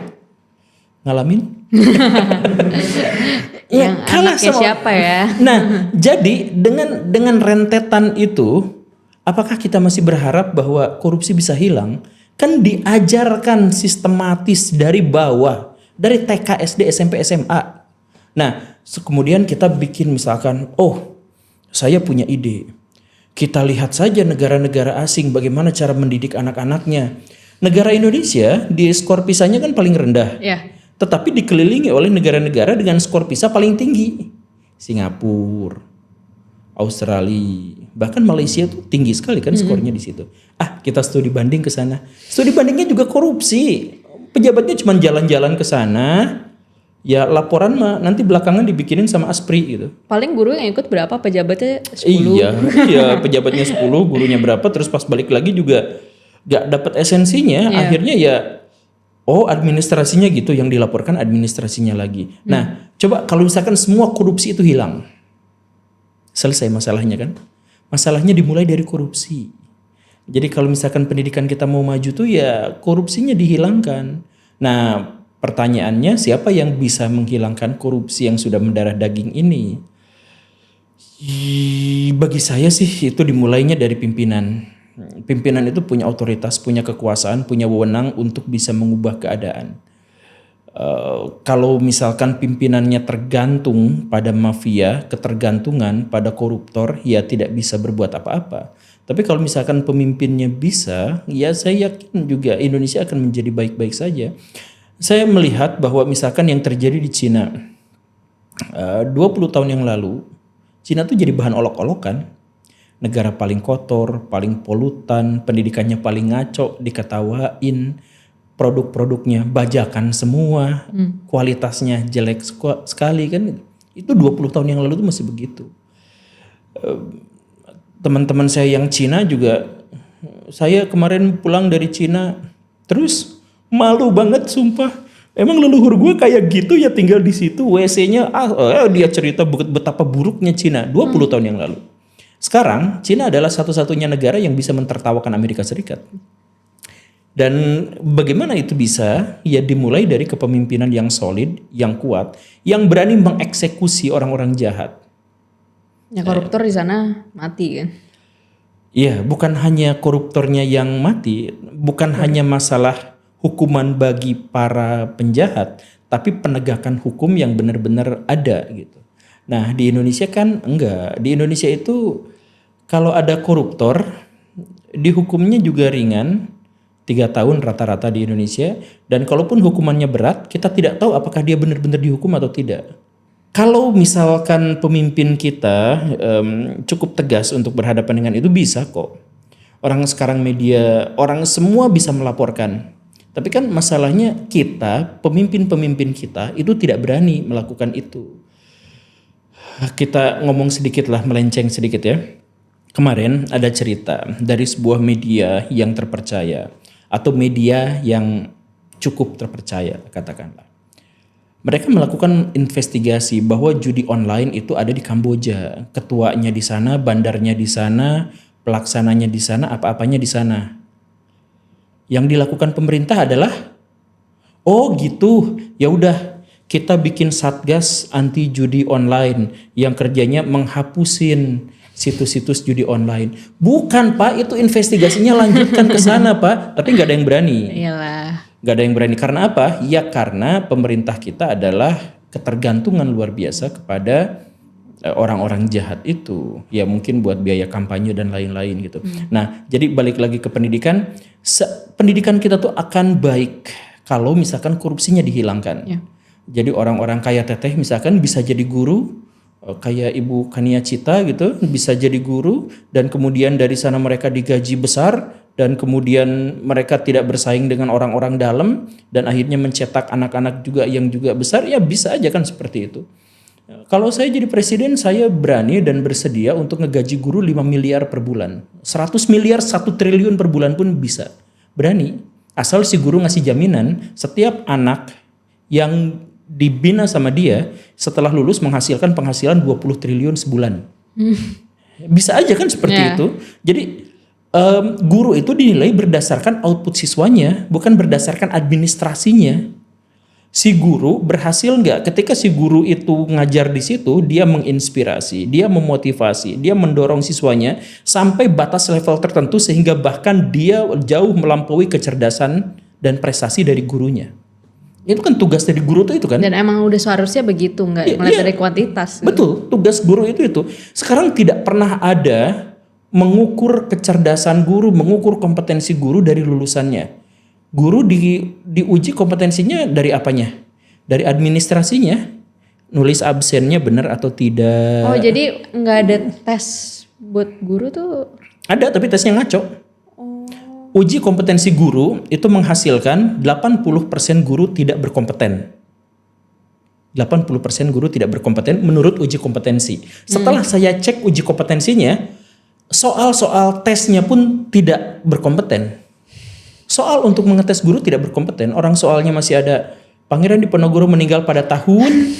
Ngalamin? Yang anaknya siapa ya? Nah, jadi dengan rentetan itu, apakah kita masih berharap bahwa korupsi bisa hilang? Kan diajarkan sistematis dari bawah, dari TK, SD, SMP, SMA. Nah, kemudian kita bikin misalkan, oh, saya punya ide. Kita lihat saja negara-negara asing bagaimana cara mendidik anak-anaknya. Negara Indonesia di skor PISA-nya kan paling rendah. Ya. Tetapi dikelilingi oleh negara-negara dengan skor PISA paling tinggi. Singapura, Australia, bahkan Malaysia itu tinggi sekali kan skornya di situ. Kita studi banding ke sana. Studi bandingnya juga korupsi. Pejabatnya cuma jalan-jalan ke sana. Ya laporan mah nanti belakangan dibikinin sama Aspri gitu. Paling guru yang ikut berapa, pejabatnya 10. Iya, pejabatnya 10, gurunya berapa, terus pas balik lagi juga gak dapat esensinya. Iya. Akhirnya ya administrasinya gitu, yang dilaporkan administrasinya lagi. Nah, coba kalau misalkan semua korupsi itu hilang. Selesai masalahnya kan? Masalahnya dimulai dari korupsi. Jadi kalau misalkan pendidikan kita mau maju tuh ya korupsinya dihilangkan. Nah, pertanyaannya siapa yang bisa menghilangkan korupsi yang sudah mendarah daging ini? Bagi saya sih itu dimulainya dari pimpinan. Pimpinan itu punya otoritas, punya kekuasaan, punya wewenang untuk bisa mengubah keadaan. Kalau misalkan pimpinannya tergantung pada mafia, ketergantungan pada koruptor, ya tidak bisa berbuat apa-apa. Tapi kalau misalkan pemimpinnya bisa, ya saya yakin juga Indonesia akan menjadi baik-baik saja. Saya melihat bahwa misalkan yang terjadi di Cina 20 tahun yang lalu, Cina tuh jadi bahan olok-olokan. Negara paling kotor, paling polutan, pendidikannya paling ngaco, diketawain, produk-produknya bajakan semua, kualitasnya jelek sekali kan. Itu 20 tahun yang lalu tuh masih begitu. Teman-teman saya yang Cina juga, saya kemarin pulang dari Cina, terus malu banget sumpah. Emang leluhur gue kayak gitu ya tinggal di situ, WC-nya dia cerita betapa buruknya Cina 20 tahun yang lalu. Sekarang Cina adalah satu-satunya negara yang bisa mentertawakan Amerika Serikat. Dan bagaimana itu bisa? Ya dimulai dari kepemimpinan yang solid, yang kuat, yang berani mengeksekusi orang-orang jahat. Ya koruptor di sana mati kan. Iya, bukan hanya koruptornya yang mati, bukan hanya masalah hukuman bagi para penjahat, tapi penegakan hukum yang benar-benar ada gitu. Nah, di Indonesia kan enggak. Di Indonesia itu kalau ada koruptor, dihukumnya juga ringan, 3 tahun rata-rata di Indonesia. Dan kalaupun hukumannya berat, kita tidak tahu apakah dia benar-benar dihukum atau tidak. Kalau misalkan pemimpin kita cukup tegas untuk berhadapan dengan itu, bisa kok. Orang sekarang media, orang semua bisa melaporkan. Tapi kan masalahnya kita, pemimpin-pemimpin kita itu tidak berani melakukan itu. Kita ngomong sedikit lah, melenceng sedikit ya. Kemarin ada cerita dari sebuah media yang terpercaya atau media yang cukup terpercaya katakanlah. Mereka melakukan investigasi bahwa judi online itu ada di Kamboja. Ketuanya di sana, bandarnya di sana, pelaksananya di sana, apa-apanya di sana. Yang dilakukan pemerintah adalah, oh gitu, ya udah kita bikin satgas anti judi online yang kerjanya menghapusin situs-situs judi online. Bukan Pak, itu investigasinya lanjutkan ke sana Pak, tapi nggak ada yang berani. Iyalah. Nggak ada yang berani karena apa? Ya karena pemerintah kita adalah ketergantungan luar biasa kepada orang-orang jahat itu. Ya mungkin buat biaya kampanye dan lain-lain gitu. Nah, jadi balik lagi ke pendidikan, pendidikan kita tuh akan baik kalau misalkan korupsinya dihilangkan. Ya. Jadi orang-orang kaya teteh misalkan bisa jadi guru, kayak Ibu Kania Cita gitu, bisa jadi guru dan kemudian dari sana mereka digaji besar dan kemudian mereka tidak bersaing dengan orang-orang dalam dan akhirnya mencetak anak-anak juga yang juga besar, ya bisa aja kan seperti itu. Kalau saya jadi presiden, saya berani dan bersedia untuk ngegaji guru 5 miliar per bulan. 100 miliar, 1 triliun per bulan pun bisa. Berani. Asal si guru ngasih jaminan setiap anak yang dibina sama dia setelah lulus menghasilkan penghasilan 20 triliun sebulan. Bisa aja kan seperti itu. Jadi guru itu dinilai berdasarkan output siswanya, bukan berdasarkan administrasinya. Si guru berhasil nggak? Ketika si guru itu ngajar di situ, dia menginspirasi, dia memotivasi, dia mendorong siswanya sampai batas level tertentu sehingga bahkan dia jauh melampaui kecerdasan dan prestasi dari gurunya. Itu kan tugas dari guru itu kan. Dan emang udah seharusnya begitu, nggak melihat dari kuantitas. Betul, tugas guru itu. Sekarang tidak pernah ada mengukur kecerdasan guru, mengukur kompetensi guru dari lulusannya. Guru diuji kompetensinya dari apanya? Dari administrasinya, nulis absennya benar atau tidak. Oh jadi nggak ada tes buat guru tuh? Ada, tapi tesnya ngaco. Uji kompetensi guru itu menghasilkan 80% guru tidak berkompeten. 80% guru tidak berkompeten menurut uji kompetensi. Setelah saya cek uji kompetensinya, soal-soal tesnya pun tidak berkompeten. Soal untuk mengetes guru tidak berkompeten. Orang soalnya masih ada Pangeran Diponegoro meninggal pada tahun.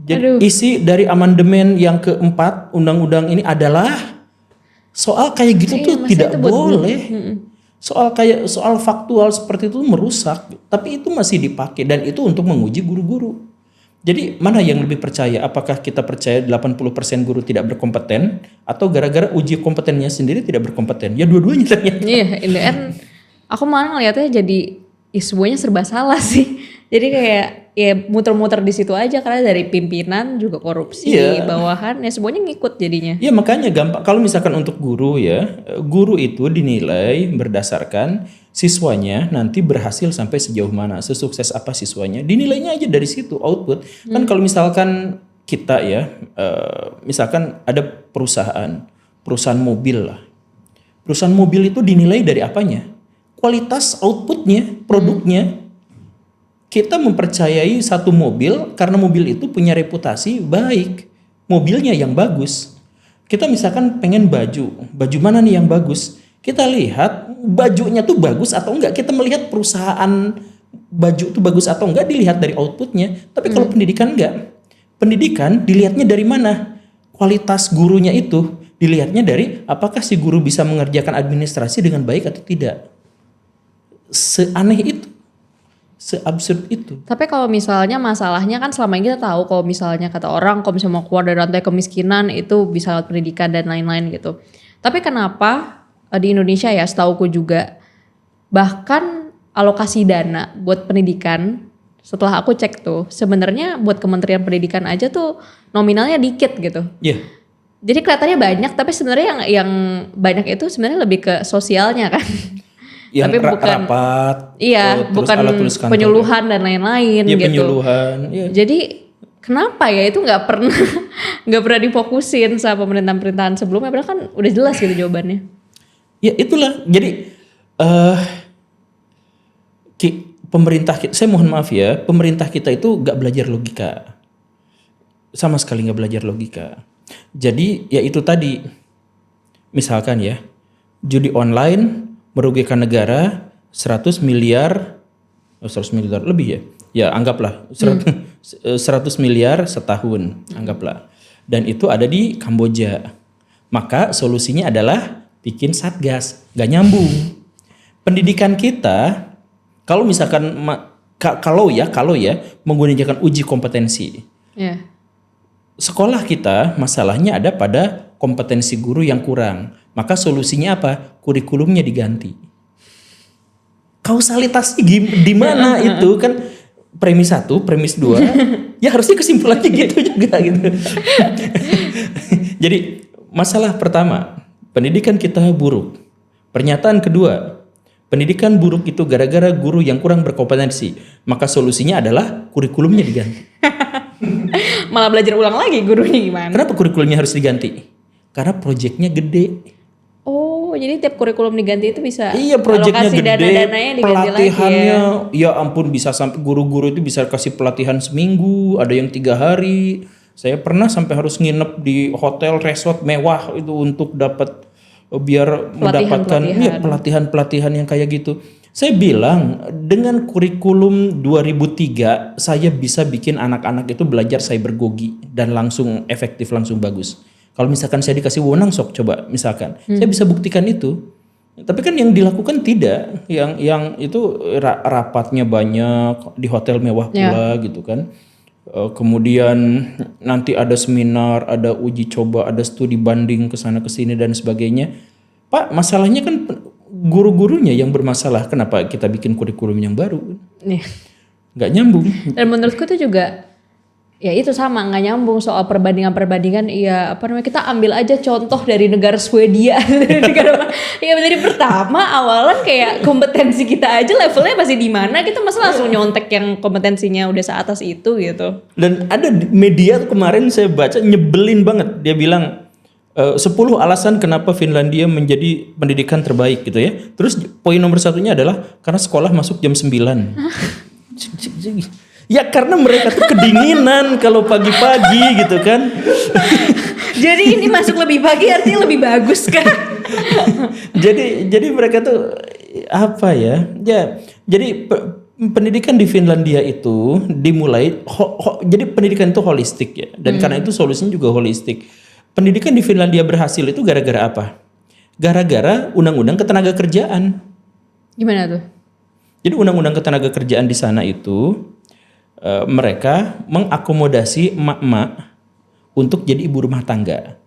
Jadi isi dari amandemen yang keempat undang-undang ini adalah soal kayak gitu tuh tidak boleh. Soal faktual seperti itu merusak, tapi itu masih dipakai dan itu untuk menguji guru-guru. Jadi mana yang lebih percaya? Apakah kita percaya 80% guru tidak berkompeten atau gara-gara uji kompetennya sendiri tidak berkompeten? Ya dua-duanya ternyata. Iya, in the end aku malah ngeliatnya jadi semuanya serba salah sih. Jadi kayak ya muter-muter di situ aja karena dari pimpinan juga korupsi, bawahan ya semuanya ngikut jadinya. Ya makanya gampang. Kalau misalkan untuk guru ya, guru itu dinilai berdasarkan siswanya nanti berhasil sampai sejauh mana, sesukses apa siswanya. Dinilainya aja dari situ output. Kan kalau misalkan kita ya, misalkan ada perusahaan mobil lah. Perusahaan mobil itu dinilai dari apanya? Kualitas outputnya, produknya. Kita mempercayai satu mobil karena mobil itu punya reputasi baik. Mobilnya yang bagus. Kita misalkan pengen baju mana nih yang bagus? Kita lihat bajunya tuh bagus atau enggak. Kita melihat perusahaan baju itu bagus atau enggak dilihat dari outputnya. Tapi kalau pendidikan enggak. Pendidikan dilihatnya dari mana? Kualitas gurunya itu dilihatnya dari apakah si guru bisa mengerjakan administrasi dengan baik atau tidak. Seaneh itu. Seabsurd itu. Tapi kalau misalnya masalahnya kan selama ini kita tahu kalau misalnya kata orang kalau misalnya mau keluar dari rantai kemiskinan itu bisa lewat pendidikan dan lain-lain gitu. Tapi kenapa di Indonesia ya setauku juga bahkan alokasi dana buat pendidikan setelah aku cek tuh sebenarnya buat Kementerian Pendidikan aja tuh nominalnya dikit gitu. Iya. Jadi kelihatannya banyak tapi sebenarnya yang banyak itu sebenarnya lebih ke sosialnya kan. Yang tapi bukan rapat, bukan penyuluhan dan lain-lain gitu. Penyuluhan. Iya. Jadi kenapa ya itu nggak pernah difokusin sama pemerintahan sebelumnya? Padahal kan udah jelas gitu jawabannya. Ya itulah. Jadi pemerintah kita, saya mohon maaf ya, pemerintah kita itu nggak belajar logika, sama sekali nggak belajar logika. Jadi ya itu tadi, misalkan ya judi online merugikan negara 100 miliar lebih ya. Ya anggaplah 100 miliar setahun anggaplah. Dan itu ada di Kamboja. Maka solusinya adalah bikin satgas, gak nyambung. Pendidikan kita kalau misalkan kalau ya menggunakan uji kompetensi. Yeah. sekolah kita masalahnya ada pada kompetensi guru yang kurang. Maka solusinya apa? Kurikulumnya diganti. Kausalitasnya di mana itu kan premis 1, premis 2, ya harusnya kesimpulannya gitu juga gitu. Jadi masalah pertama, pendidikan kita buruk. Pernyataan kedua, pendidikan buruk itu gara-gara guru yang kurang berkompetensi. Maka solusinya adalah kurikulumnya diganti. Malah belajar ulang lagi gurunya gimana? Kenapa kurikulumnya harus diganti? Karena proyeknya gede. Oh, jadi tiap kurikulum diganti itu bisa Iya, proyeknya alokasi gede, dana-dananya diganti lagi pelatihannya, ya ampun bisa sampai guru-guru itu bisa kasih pelatihan seminggu, ada yang 3 hari. Saya pernah sampai harus nginep di hotel resort mewah itu untuk dapat biar mendapatkan pelatihan-pelatihan yang kayak gitu. Saya bilang dengan kurikulum 2003 saya bisa bikin anak-anak itu belajar cybergogi dan langsung efektif, langsung bagus. Kalau misalkan saya dikasih wewenang sok coba misalkan, saya bisa buktikan itu. Tapi kan yang dilakukan tidak, yang itu rapatnya banyak di hotel mewah pula gitu kan. Kemudian nanti ada seminar, ada uji coba, ada studi banding ke sana ke sini dan sebagainya. Pak, masalahnya kan guru-gurunya yang bermasalah. Kenapa kita bikin kurikulum yang baru? Nggak nyambung. Dan menurutku itu juga ya itu sama, nggak nyambung soal perbandingan. Iya, apa namanya, kita ambil aja contoh dari negara Swedia. Ya dari pertama awalan kayak kompetensi kita aja levelnya masih di mana, kita masa langsung nyontek yang kompetensinya udah seatas itu gitu. Dan ada media kemarin saya baca nyebelin banget, dia bilang 10 alasan kenapa Finlandia menjadi pendidikan terbaik gitu ya. Terus poin nomor 1-nya adalah karena sekolah masuk jam 9. Ya karena mereka tuh kedinginan kalau pagi-pagi gitu kan. Jadi ini masuk lebih pagi artinya lebih bagus kan? jadi mereka tuh apa ya? Ya jadi pendidikan di Finlandia itu dimulai jadi pendidikan itu holistik ya. Dan karena itu solusinya juga holistik. Pendidikan di Finlandia berhasil itu gara-gara apa? Gara-gara undang-undang ketenagakerjaan. Gimana tuh? Jadi undang-undang ketenagakerjaan di sana itu mereka mengakomodasi emak-emak untuk jadi ibu rumah tangga.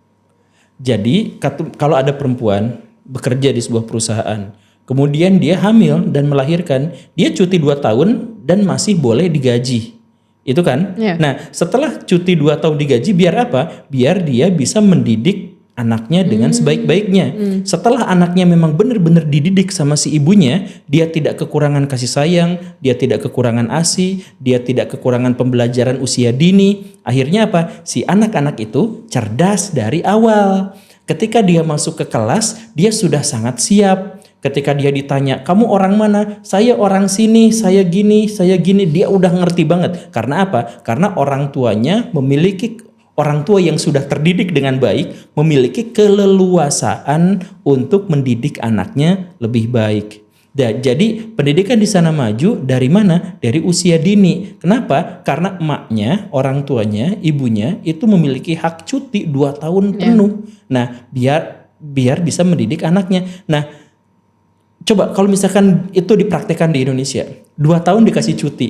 Jadi kalau ada perempuan bekerja di sebuah perusahaan, kemudian dia hamil dan melahirkan, dia cuti 2 tahun dan masih boleh digaji. Itu kan? Yeah. Nah, setelah cuti 2 tahun digaji biar apa? Biar dia bisa mendidik anaknya dengan sebaik-baiknya. Setelah anaknya memang benar-benar dididik sama si ibunya, dia tidak kekurangan kasih sayang, dia tidak kekurangan ASI, dia tidak kekurangan pembelajaran usia dini. Akhirnya apa? Si anak-anak itu cerdas dari awal. Ketika dia masuk ke kelas, dia sudah sangat siap. Ketika dia ditanya, kamu orang mana? Saya orang sini, saya gini, dia udah ngerti banget. Karena apa? Karena orang tuanya orang tua yang sudah terdidik dengan baik memiliki keleluasaan untuk mendidik anaknya lebih baik. Dan jadi pendidikan di sana maju dari mana? Dari usia dini. Kenapa? Karena emaknya, orang tuanya, ibunya itu memiliki hak cuti 2 tahun penuh. Nah, biar bisa mendidik anaknya. Nah, coba kalau misalkan itu dipraktekkan di Indonesia, 2 tahun dikasih cuti.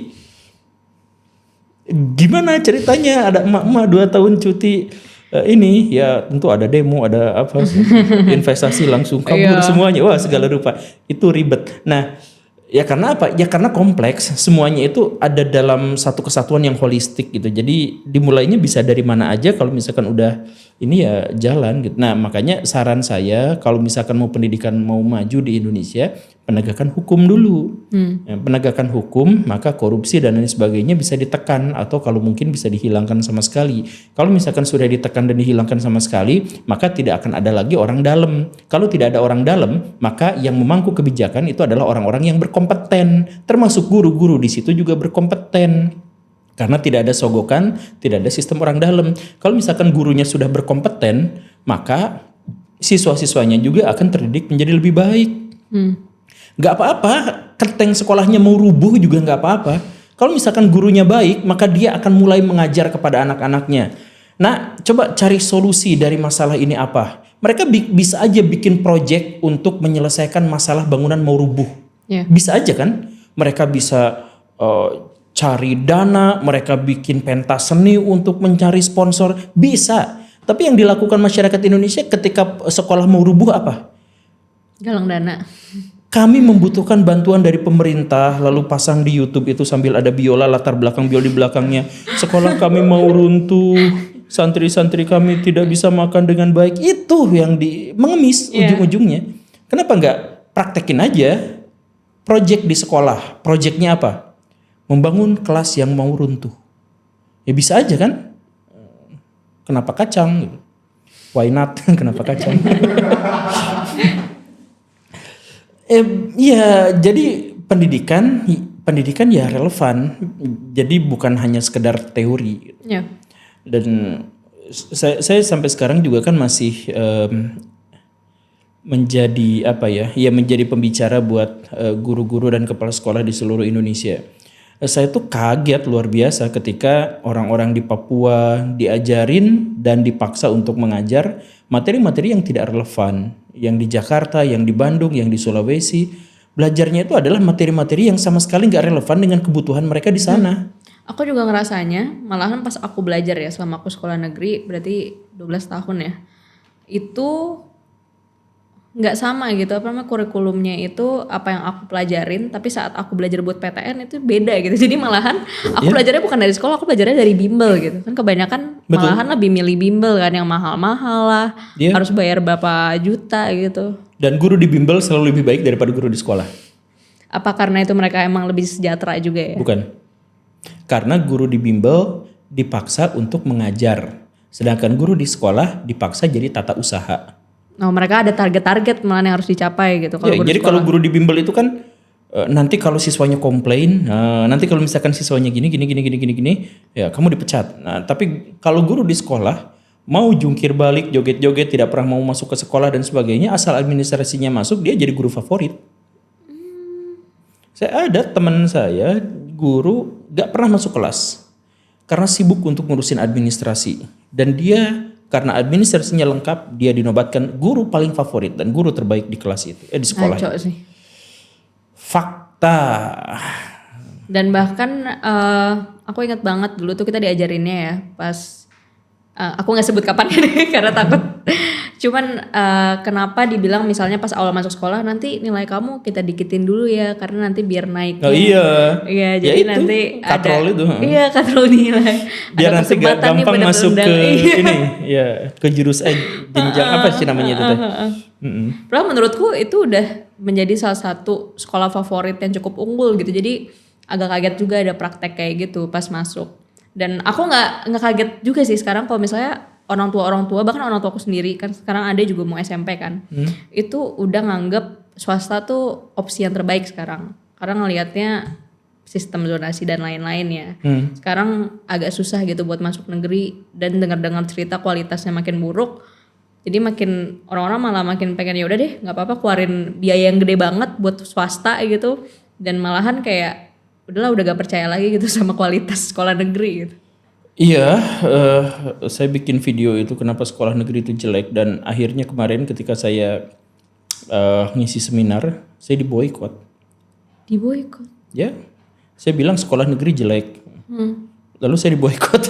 Gimana ceritanya ada emak-emak 2 tahun cuti ini ya tentu ada demo, ada apa investasi langsung kabur semuanya, wah segala rupa itu ribet. Nah ya karena apa? Ya karena kompleks, semuanya itu ada dalam satu kesatuan yang holistik gitu. Jadi dimulainya bisa dari mana aja kalau misalkan udah ini ya jalan gitu. Nah makanya saran saya kalau misalkan mau pendidikan mau maju di Indonesia, penegakan hukum dulu. Penegakan hukum, maka korupsi dan lain sebagainya bisa ditekan atau kalau mungkin bisa dihilangkan sama sekali. Kalau misalkan sudah ditekan dan dihilangkan sama sekali, maka tidak akan ada lagi orang dalam. Kalau tidak ada orang dalam, maka yang memangku kebijakan itu adalah orang-orang yang berkompeten, termasuk guru-guru di situ juga berkompeten. Karena tidak ada sogokan, tidak ada sistem orang dalam. Kalau misalkan gurunya sudah berkompeten, maka siswa-siswanya juga akan terdidik menjadi lebih baik. Gak apa-apa, keteng sekolahnya mau rubuh juga gak apa-apa. Kalau misalkan gurunya baik, maka dia akan mulai mengajar kepada anak-anaknya. Nah, coba cari solusi dari masalah ini apa? Mereka bisa aja bikin proyek untuk menyelesaikan masalah bangunan mau rubuh. Bisa aja kan? Mereka bisa cari dana, mereka bikin pentas seni untuk mencari sponsor, bisa. Tapi yang dilakukan masyarakat Indonesia ketika sekolah mau rubuh apa? Galang dana. Kami membutuhkan bantuan dari pemerintah, lalu pasang di YouTube itu sambil ada biola, latar belakang biola di belakangnya. Sekolah kami mau runtuh, santri-santri kami tidak bisa makan dengan baik. Itu yang mengemis ujung-ujungnya. Kenapa nggak praktekin aja project di sekolah? Projectnya apa? Membangun kelas yang mau runtuh. Ya bisa aja kan? Kenapa kacang? Why not? Kenapa kacang? Ya, jadi pendidikan ya relevan. Jadi bukan hanya sekedar teori. Ya. Dan saya sampai sekarang juga kan masih menjadi menjadi pembicara buat guru-guru dan kepala sekolah di seluruh Indonesia. Saya tuh kaget luar biasa ketika orang-orang di Papua diajarin dan dipaksa untuk mengajar materi-materi yang tidak relevan. Yang di Jakarta, yang di Bandung, yang di Sulawesi. Belajarnya itu adalah materi-materi yang sama sekali nggak relevan dengan kebutuhan mereka di sana. Aku juga ngerasanya, malahan pas aku belajar ya selama aku sekolah negeri, berarti 12 tahun ya. Itu nggak sama gitu, kurikulumnya itu apa yang aku pelajarin, tapi saat aku belajar buat PTN itu beda gitu. Jadi malahan aku belajarnya bukan dari sekolah, aku belajarnya dari bimbel gitu. Kan kebanyakan malahan lebih milih bimbel kan yang mahal-mahal lah, harus bayar berapa juta gitu. Dan guru di bimbel selalu lebih baik daripada guru di sekolah. Apa karena itu mereka emang lebih sejahtera juga ya? Bukan. Karena guru di bimbel dipaksa untuk mengajar, sedangkan guru di sekolah dipaksa jadi tata usaha. Nah, mereka ada target-target malah yang harus dicapai gitu. Jadi kalau guru di bimbel itu kan nanti kalau siswanya komplain, nanti kalau misalkan siswanya gini, ya kamu dipecat. Nah, tapi kalau guru di sekolah mau jungkir balik, joget-joget, tidak pernah mau masuk ke sekolah dan sebagainya, asal administrasinya masuk, dia jadi guru favorit. Saya ada teman saya, guru gak pernah masuk kelas karena sibuk untuk ngurusin administrasi. Dan dia karena administrasinya lengkap, dia dinobatkan guru paling favorit dan guru terbaik di kelas itu, di sekolah. Ngaco sih. Fakta. Dan bahkan aku ingat banget dulu tuh kita diajarinnya ya pas aku nggak sebut kapan deh karena takut. Cuman kenapa dibilang misalnya pas awal masuk sekolah nanti nilai kamu kita dikitin dulu ya karena nanti biar naik. Oh iya. Iya, jadi itu, nanti katrol ada. itu. Iya, katrol nilai. Biar ada nanti gak kesempatan nih gampang masuk ke undang-undang. ini, ya ke jurus jenjang apa sih namanya itu teh. Padahal menurutku itu udah menjadi salah satu sekolah favorit yang cukup unggul gitu. Jadi agak kaget juga ada praktek kayak gitu pas masuk. Dan aku nggak kaget juga sih sekarang kalau misalnya orang tua bahkan orang tua aku sendiri kan sekarang ada juga mau SMP kan, itu udah nganggep swasta tuh opsi yang terbaik sekarang karena ngelihatnya sistem zonasi dan lain-lainnya. Sekarang agak susah gitu buat masuk negeri dan dengar-dengar cerita kualitasnya makin buruk, jadi makin orang-orang malah makin pengen ya udah deh nggak apa-apa keluarin biaya yang gede banget buat swasta gitu, dan malahan kayak udahlah udah gak percaya lagi gitu sama kualitas sekolah negeri gitu. Iya, saya bikin video itu kenapa sekolah negeri itu jelek dan akhirnya kemarin ketika saya ngisi seminar, saya diboikot. Diboikot? Ya, saya bilang sekolah negeri jelek, lalu saya diboikot.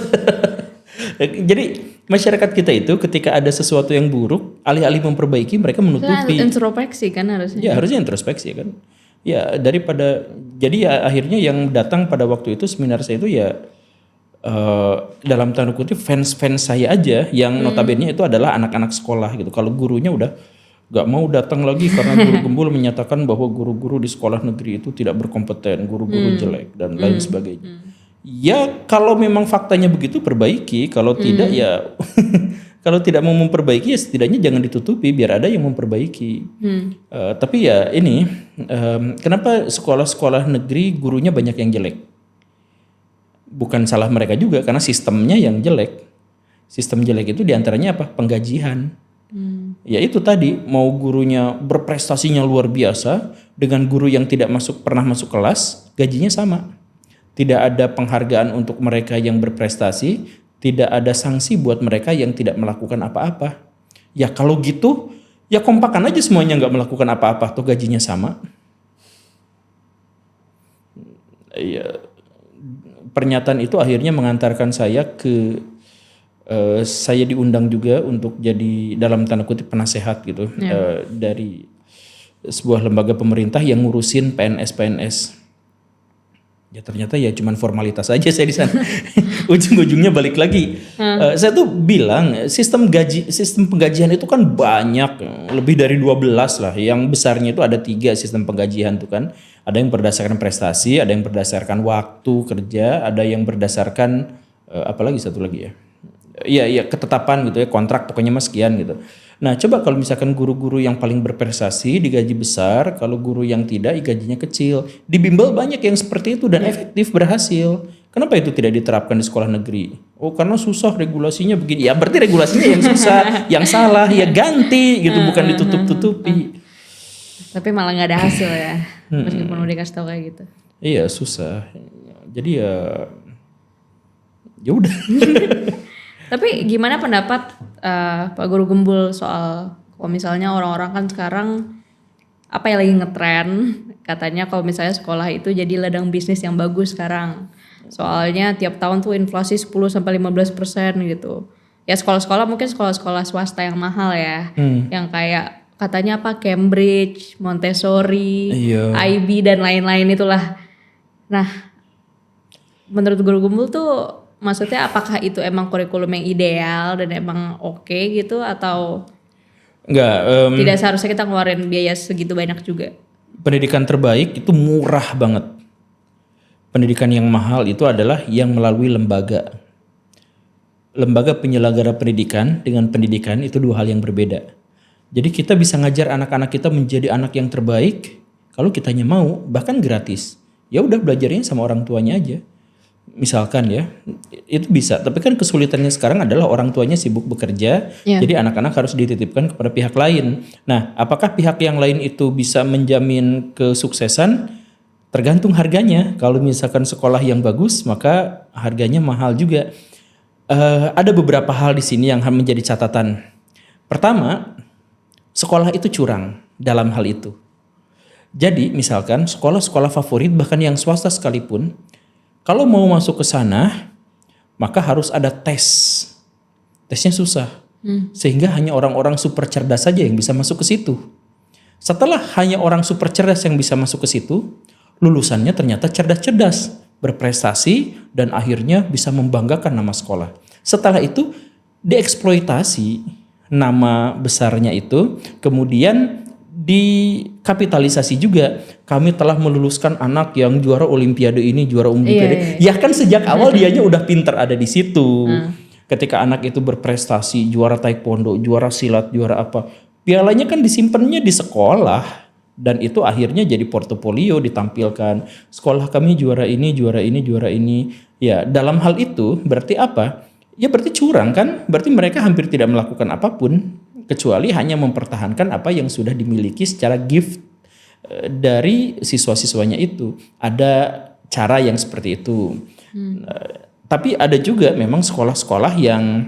Jadi masyarakat kita itu ketika ada sesuatu yang buruk, alih-alih memperbaiki mereka menutupi. Introspeksi kan harusnya. Ya harusnya introspeksi kan. Ya daripada jadi ya akhirnya yang datang pada waktu itu seminar saya itu ya dalam tanda kutip fans saya aja yang notabene itu adalah anak-anak sekolah gitu. Kalau gurunya udah gak mau datang lagi karena guru gembul menyatakan bahwa guru-guru di sekolah negeri itu tidak berkompeten, guru-guru jelek dan lain sebagainya. Ya kalau memang faktanya begitu perbaiki, kalau tidak ya kalau tidak mau memperbaiki ya setidaknya jangan ditutupi biar ada yang memperbaiki. Tapi ya ini kenapa sekolah-sekolah negeri gurunya banyak yang jelek? Bukan salah mereka juga karena sistemnya yang jelek. Sistem jelek itu diantaranya apa? Penggajian. Ya itu tadi mau gurunya berprestasinya luar biasa dengan guru yang tidak pernah masuk kelas gajinya sama. Tidak ada penghargaan untuk mereka yang berprestasi, tidak ada sanksi buat mereka yang tidak melakukan apa-apa. Ya kalau gitu ya kompakan aja semuanya nggak melakukan apa-apa tuh gajinya sama. Ya pernyataan itu akhirnya mengantarkan saya ke saya diundang juga untuk jadi dalam tanda kutip penasehat gitu dari sebuah lembaga pemerintah yang ngurusin PNS. Ya ternyata ya cuman formalitas aja saya di sana. Ujung-ujungnya balik lagi. Saya tuh bilang sistem penggajian itu kan banyak, lebih dari 12 lah. Yang besarnya itu ada 3 sistem penggajian tuh kan. Ada yang berdasarkan prestasi, ada yang berdasarkan waktu kerja, ada yang berdasarkan apalagi satu lagi ya. Iya ketetapan gitu ya, kontrak pokoknya mas sekian gitu. Nah coba kalau misalkan guru-guru yang paling berprestasi digaji besar, kalau guru yang tidak gajinya kecil. Di bimbel banyak yang seperti itu dan efektif berhasil. Kenapa itu tidak diterapkan di sekolah negeri? Oh karena susah regulasinya begini. Ya berarti regulasinya yang susah, yang salah ya ganti gitu, bukan ditutup-tutupi. Tapi malah nggak ada hasil ya, meskipun udah dikasih tau kayak gitu. Iya susah. Jadi ya udah. Tapi gimana pendapat Pak Guru Gembul soal kalau misalnya orang-orang kan sekarang apa ya lagi ngetren katanya kalau misalnya sekolah itu jadi ladang bisnis yang bagus sekarang. Soalnya tiap tahun tuh inflasi 10-15% gitu. Ya sekolah-sekolah mungkin sekolah-sekolah swasta yang mahal ya. Yang kayak katanya apa Cambridge, Montessori, IB dan lain-lain itulah. Nah, menurut Guru Gembul tuh maksudnya apakah itu emang kurikulum yang ideal dan emang oke gitu atau enggak? Tidak seharusnya kita ngeluarin biaya segitu banyak juga. Pendidikan terbaik itu murah banget. Pendidikan yang mahal itu adalah yang melalui lembaga. Lembaga penyelenggara pendidikan dengan pendidikan itu 2 hal yang berbeda. Jadi kita bisa ngajar anak-anak kita menjadi anak yang terbaik kalau kitanya mau, bahkan gratis. Ya udah belajarnya sama orang tuanya aja. Misalkan ya, itu bisa. Tapi kan kesulitannya sekarang adalah orang tuanya sibuk bekerja, jadi anak-anak harus dititipkan kepada pihak lain. Nah, apakah pihak yang lain itu bisa menjamin kesuksesan? Tergantung harganya. Kalau misalkan sekolah yang bagus, maka harganya mahal juga. Ada beberapa hal di sini yang menjadi catatan. Pertama, sekolah itu curang dalam hal itu. Jadi, misalkan sekolah-sekolah favorit bahkan yang swasta sekalipun, kalau mau masuk ke sana, maka harus ada tes. Tesnya susah. Sehingga hanya orang-orang super cerdas saja yang bisa masuk ke situ. Setelah hanya orang super cerdas yang bisa masuk ke situ, lulusannya ternyata cerdas-cerdas, berprestasi, dan akhirnya bisa membanggakan nama sekolah. Setelah itu, dieksploitasi nama besarnya itu, kemudian dikapitalisasi juga. Kami telah meluluskan anak yang juara olimpiade ini, juara olimpiade. Ya kan sejak awal dianya udah pinter ada di situ. Ketika anak itu berprestasi, juara taekwondo, juara silat, juara apa, pialanya kan disimpannya di sekolah dan itu akhirnya jadi portofolio ditampilkan. Sekolah kami juara ini, juara ini, juara ini. Ya, dalam hal itu berarti apa? Ya berarti curang kan? Berarti mereka hampir tidak melakukan apapun kecuali hanya mempertahankan apa yang sudah dimiliki secara gift dari siswa-siswanya itu. Ada cara yang seperti itu. Tapi ada juga memang sekolah-sekolah yang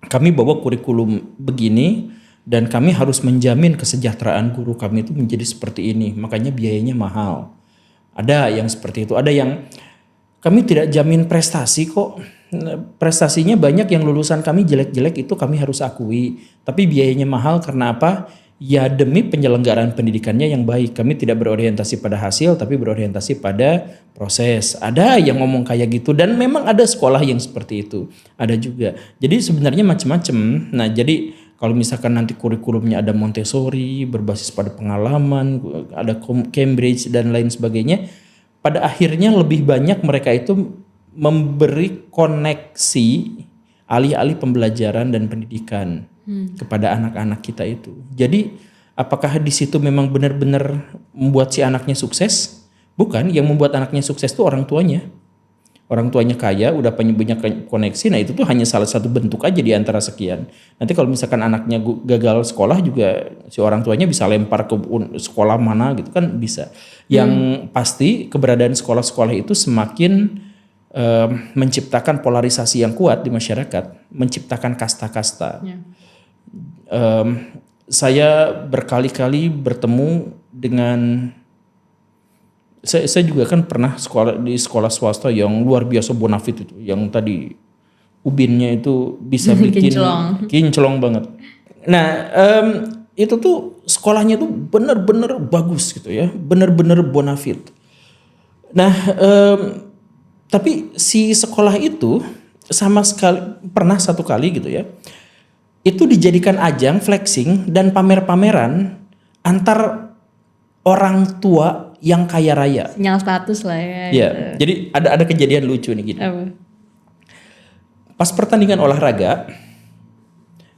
kami bawa kurikulum begini dan kami harus menjamin kesejahteraan guru kami itu menjadi seperti ini. Makanya biayanya mahal. Ada yang seperti itu. Ada yang kami tidak jamin prestasi kok. Prestasinya banyak yang lulusan kami jelek-jelek itu kami harus akui. Tapi biayanya mahal karena apa? Ya demi penyelenggaraan pendidikannya yang baik. Kami tidak berorientasi pada hasil tapi berorientasi pada proses. Ada yang ngomong kayak gitu dan memang ada sekolah yang seperti itu. Ada juga. Jadi sebenarnya macam-macam. Nah jadi kalau misalkan nanti kurikulumnya ada Montessori, berbasis pada pengalaman, ada Cambridge dan lain sebagainya. Pada akhirnya lebih banyak mereka itu memberi koneksi alih-alih pembelajaran dan pendidikan kepada anak-anak kita itu. Jadi apakah di situ memang benar-benar membuat si anaknya sukses? Bukan, yang membuat anaknya sukses itu orang tuanya. Orang tuanya kaya, udah punya koneksi, nah itu tuh hanya salah satu bentuk aja di antara sekian. Nanti kalau misalkan anaknya gagal sekolah juga si orang tuanya bisa lempar ke sekolah mana gitu kan bisa. Yang pasti keberadaan sekolah-sekolah itu semakin menciptakan polarisasi yang kuat di masyarakat, menciptakan kasta-kasta. Saya berkali-kali bertemu dengan Saya juga kan pernah sekolah di sekolah swasta yang luar biasa bonafit itu, yang tadi ubinnya itu bisa bikin kinclong banget. Nah, itu tuh sekolahnya tuh bener-bener bagus gitu ya, bener-bener bonafit. Nah, tapi si sekolah itu sama sekali pernah satu kali gitu ya, itu dijadikan ajang flexing dan pamer-pameran antar orang tua yang kaya raya. Sinyal status lah ya. Ya, jadi ada kejadian lucu nih gini. Apa? Pas pertandingan olahraga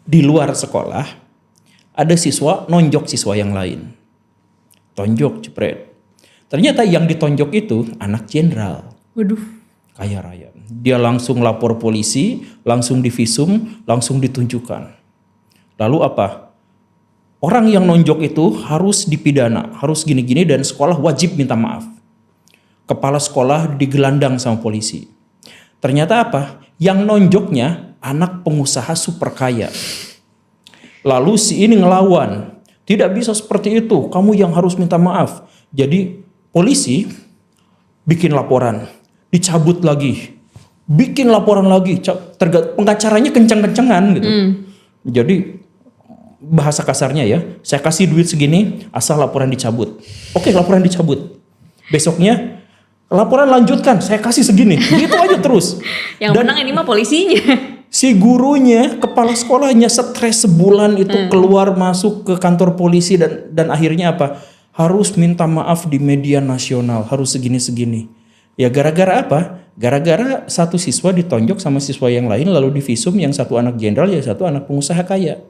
di luar sekolah, ada siswa nonjok siswa yang lain. Tonjok, jepret. Ternyata yang ditonjok itu anak jenderal. Waduh. Kaya raya. Dia langsung lapor polisi, langsung divisum, langsung ditunjukkan. Lalu apa? Orang yang nonjok itu harus dipidana, harus gini-gini dan sekolah wajib minta maaf. Kepala sekolah digelandang sama polisi. Ternyata apa? Yang nonjoknya anak pengusaha super kaya. Lalu si ini ngelawan. Tidak bisa seperti itu, kamu yang harus minta maaf. Jadi polisi bikin laporan, dicabut lagi. Bikin laporan lagi, pengacaranya kencang-kencangan gitu. Jadi bahasa kasarnya ya, saya kasih duit segini asal laporan dicabut. Oke, laporan dicabut. Besoknya laporan lanjutkan, saya kasih segini. Gitu aja terus. Yang menang ini mah polisinya. Si gurunya, kepala sekolahnya stres sebulan itu keluar masuk ke kantor polisi dan akhirnya apa? Harus minta maaf di media nasional, harus segini-segini. Ya gara-gara apa? Gara-gara satu siswa ditonjok sama siswa yang lain lalu divisum, yang satu anak jenderal, yang satu anak pengusaha kaya.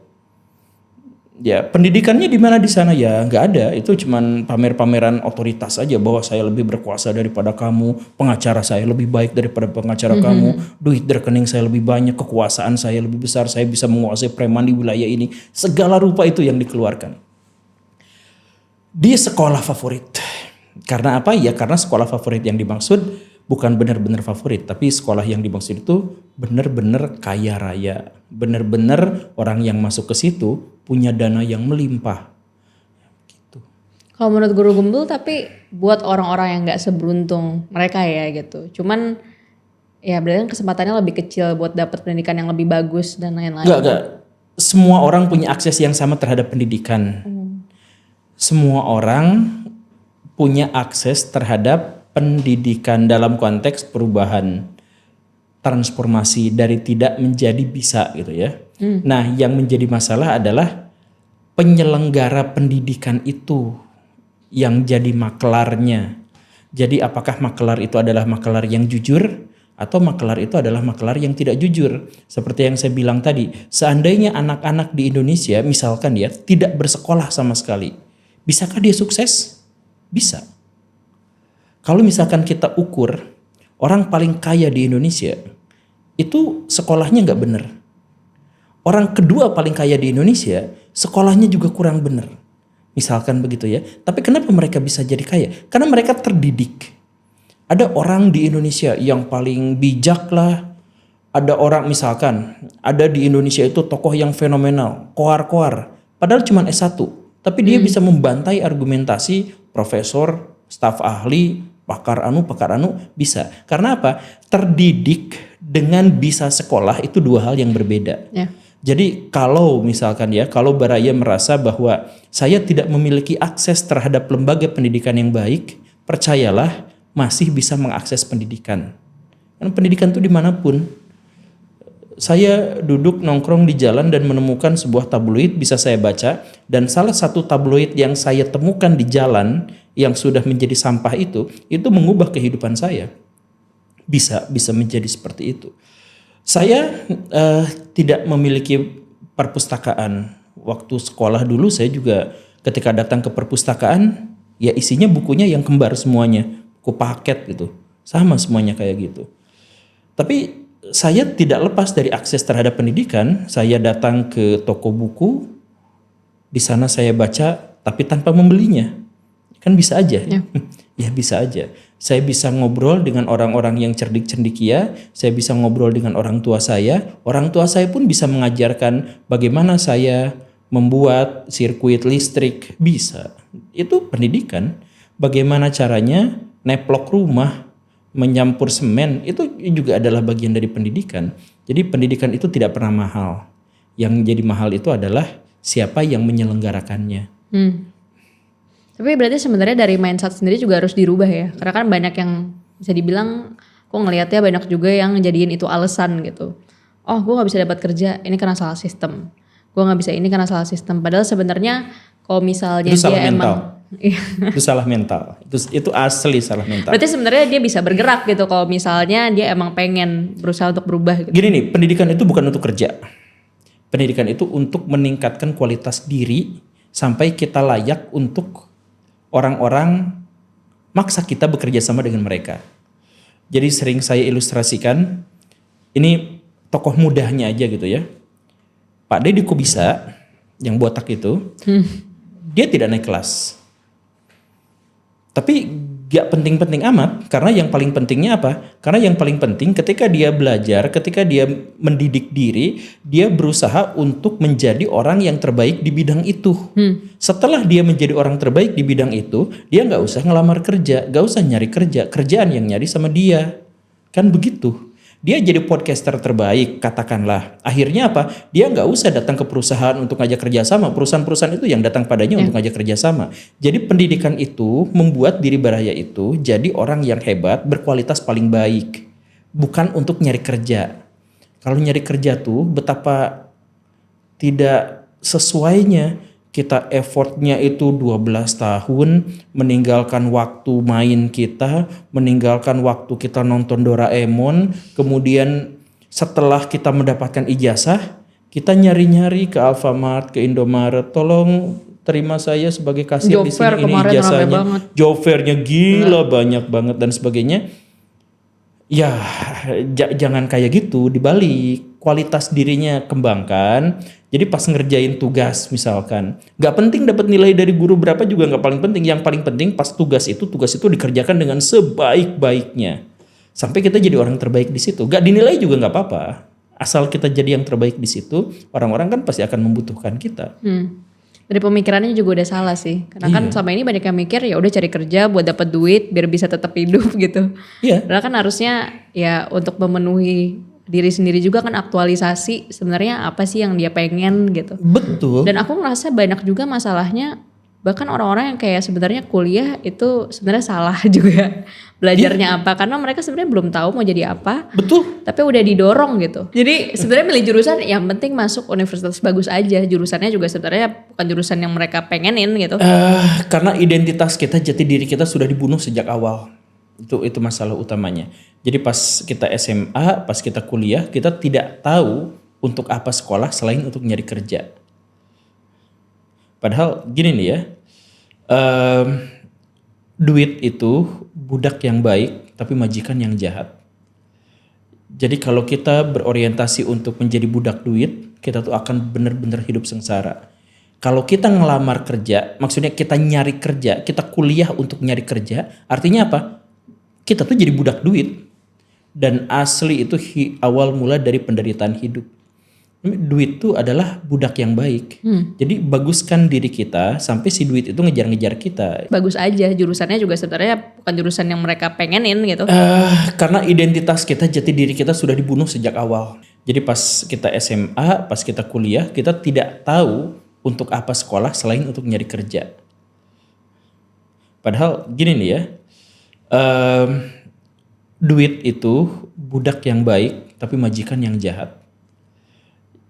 Ya pendidikannya di mana di sana ya nggak ada, itu cuman pamer-pameran otoritas aja bahwa saya lebih berkuasa daripada kamu, pengacara saya lebih baik daripada pengacara kamu, duit rekening saya lebih banyak, kekuasaan saya lebih besar, saya bisa menguasai preman di wilayah ini, segala rupa itu yang dikeluarkan di sekolah favorit. Karena apa ya? Karena sekolah favorit yang dimaksud bukan benar-benar favorit, tapi sekolah yang dimaksud itu benar-benar kaya raya, benar-benar orang yang masuk ke situ punya dana yang melimpah. Gitu. Kalau menurut Guru Gembul, tapi buat orang-orang yang nggak seberuntung mereka ya gitu. Cuman ya berarti kesempatannya lebih kecil buat dapat pendidikan yang lebih bagus dan lain-lain. Enggak. Semua orang punya akses yang sama terhadap pendidikan. Semua orang punya akses terhadap pendidikan dalam konteks perubahan, transformasi dari tidak menjadi bisa gitu ya. Nah, yang menjadi masalah adalah penyelenggara pendidikan itu yang jadi makelarnya. Jadi apakah makelar itu adalah makelar yang jujur atau makelar itu adalah makelar yang tidak jujur? Seperti yang saya bilang tadi, seandainya anak-anak di Indonesia misalkan ya tidak bersekolah sama sekali, bisakah dia sukses? Bisa. Kalau misalkan kita ukur orang paling kaya di Indonesia itu sekolahnya nggak benar. Orang kedua paling kaya di Indonesia sekolahnya juga kurang benar. Misalkan begitu ya. Tapi kenapa mereka bisa jadi kaya? Karena mereka terdidik. Ada orang di Indonesia yang paling bijak lah. Ada orang misalkan ada di Indonesia itu tokoh yang fenomenal, koar-koar. Padahal cuma S1. Tapi dia bisa membantai argumentasi profesor, staf ahli, pakar anu bisa. Karena apa? Terdidik dengan bisa sekolah itu dua hal yang berbeda. Ya. Jadi kalau misalkan ya, kalau Baraya merasa bahwa saya tidak memiliki akses terhadap lembaga pendidikan yang baik, percayalah masih bisa mengakses pendidikan. Kan pendidikan itu dimanapun. Saya duduk nongkrong di jalan dan menemukan sebuah tabloid, bisa saya baca, dan salah satu tabloid yang saya temukan di jalan yang sudah menjadi sampah itu mengubah kehidupan saya. Bisa menjadi seperti itu. Saya tidak memiliki perpustakaan. Waktu sekolah dulu saya juga ketika datang ke perpustakaan, ya isinya bukunya yang kembar semuanya, buku paket gitu, sama semuanya kayak gitu. Tapi saya tidak lepas dari akses terhadap pendidikan. Saya datang ke toko buku, di sana saya baca, tapi tanpa membelinya. Kan bisa aja. Ya bisa aja. Saya bisa ngobrol dengan orang-orang yang cerdik cendikia. Saya bisa ngobrol dengan orang tua saya. Orang tua saya pun bisa mengajarkan bagaimana saya membuat sirkuit listrik. Bisa. Itu pendidikan. bagaimana caranya neplok rumah, menyampur semen, itu juga adalah bagian dari pendidikan. Jadi pendidikan itu tidak pernah mahal. Yang jadi mahal itu adalah siapa yang menyelenggarakannya. Tapi berarti sebenarnya dari mindset sendiri juga harus dirubah ya. Karena kan banyak yang bisa dibilang, kok ngelihatnya banyak juga yang jadiin itu alasan gitu. Oh, gue nggak bisa dapat kerja, ini karena salah sistem. Gue nggak bisa ini karena salah sistem. Padahal sebenarnya kalau misalnya Itu salah dia mental. emang, Itu salah mental. Itu asli salah mental. berarti sebenarnya dia bisa bergerak gitu. Kalau misalnya dia emang pengen berusaha untuk berubah gitu. Gini nih, pendidikan itu bukan untuk kerja. Pendidikan itu untuk meningkatkan kualitas diri sampai kita layak untuk orang-orang maksa kita bekerja sama dengan mereka. Jadi sering saya ilustrasikan, ini tokoh mudahnya aja gitu ya. Pak Deddy Kobisa yang botak itu, dia tidak naik kelas. Tapi gak penting-penting amat, karena yang paling pentingnya apa? Karena yang paling penting ketika dia belajar, ketika dia mendidik diri, dia berusaha untuk menjadi orang yang terbaik di bidang itu. Setelah dia menjadi orang terbaik di bidang itu, dia gak usah ngelamar kerja, gak usah nyari kerja, kerjaan yang nyari sama dia. Kan begitu. Dia jadi podcaster terbaik, katakanlah. Akhirnya apa? Dia nggak usah datang ke perusahaan untuk ngajak kerjasama. Perusahaan-perusahaan itu yang datang padanya untuk ngajak kerjasama. Jadi pendidikan itu membuat diri Baraya itu jadi orang yang hebat, berkualitas paling baik. Bukan untuk nyari kerja. Kalau nyari kerja tuh betapa tidak sesuainya. Kita effortnya itu 12 tahun, meninggalkan waktu main kita, meninggalkan waktu kita nonton Doraemon, kemudian setelah kita mendapatkan ijazah, kita nyari-nyari ke Alfamart, ke Indomaret, tolong terima saya sebagai kasir di Job fair sini, ini kemarin rame ijazahnya. banget. Job fairnya gila banyak banget dan sebagainya. Ya, jangan kayak gitu, dibalik kualitas dirinya kembangkan. Jadi pas ngerjain tugas misalkan, gak penting dapat nilai dari guru berapa juga gak paling penting. Yang paling penting pas tugas itu dikerjakan dengan sebaik-baiknya. Sampai kita jadi orang terbaik di situ. Gak dinilai juga gak apa-apa. Asal kita jadi yang terbaik di situ, orang-orang kan pasti akan membutuhkan kita. Dari pemikirannya juga udah salah sih. Karena kan selama ini banyak yang mikir ya udah cari kerja buat dapat duit biar bisa tetap hidup gitu. Iya. Padahal kan harusnya ya untuk memenuhi diri sendiri juga kan aktualisasi sebenarnya apa sih yang dia pengen gitu. Betul. Dan aku ngerasa banyak juga masalahnya bahkan orang-orang yang kayak sebenarnya kuliah itu sebenarnya salah juga belajarnya apa karena mereka sebenarnya belum tahu mau jadi apa. Betul. Tapi udah didorong gitu. Jadi sebenarnya milih jurusan yang penting masuk universitas bagus aja. Jurusannya juga sebenarnya bukan jurusan yang mereka pengenin gitu. Karena identitas kita, jati diri kita sudah dibunuh sejak awal. Itu masalah utamanya. Jadi pas kita SMA, pas kita kuliah, kita tidak tahu untuk apa sekolah selain untuk nyari kerja. Padahal gini nih ya, duit itu budak yang baik tapi majikan yang jahat. Jadi kalau kita berorientasi untuk menjadi budak duit, kita tuh akan benar-benar hidup sengsara. Kalau kita ngelamar kerja, maksudnya kita nyari kerja, kita kuliah untuk nyari kerja, artinya apa? Kita tuh jadi budak duit. Dan asli itu awal mula dari penderitaan hidup. Duit itu adalah budak yang baik. Jadi baguskan diri kita sampai si duit itu ngejar-ngejar kita. Bagus aja jurusannya juga sebenarnya bukan jurusan yang mereka pengenin gitu. Karena identitas kita, jati diri kita sudah dibunuh sejak awal. Jadi pas kita SMA, pas kita kuliah, kita tidak tahu untuk apa sekolah selain untuk nyari kerja. Padahal gini nih ya, duit itu budak yang baik tapi majikan yang jahat.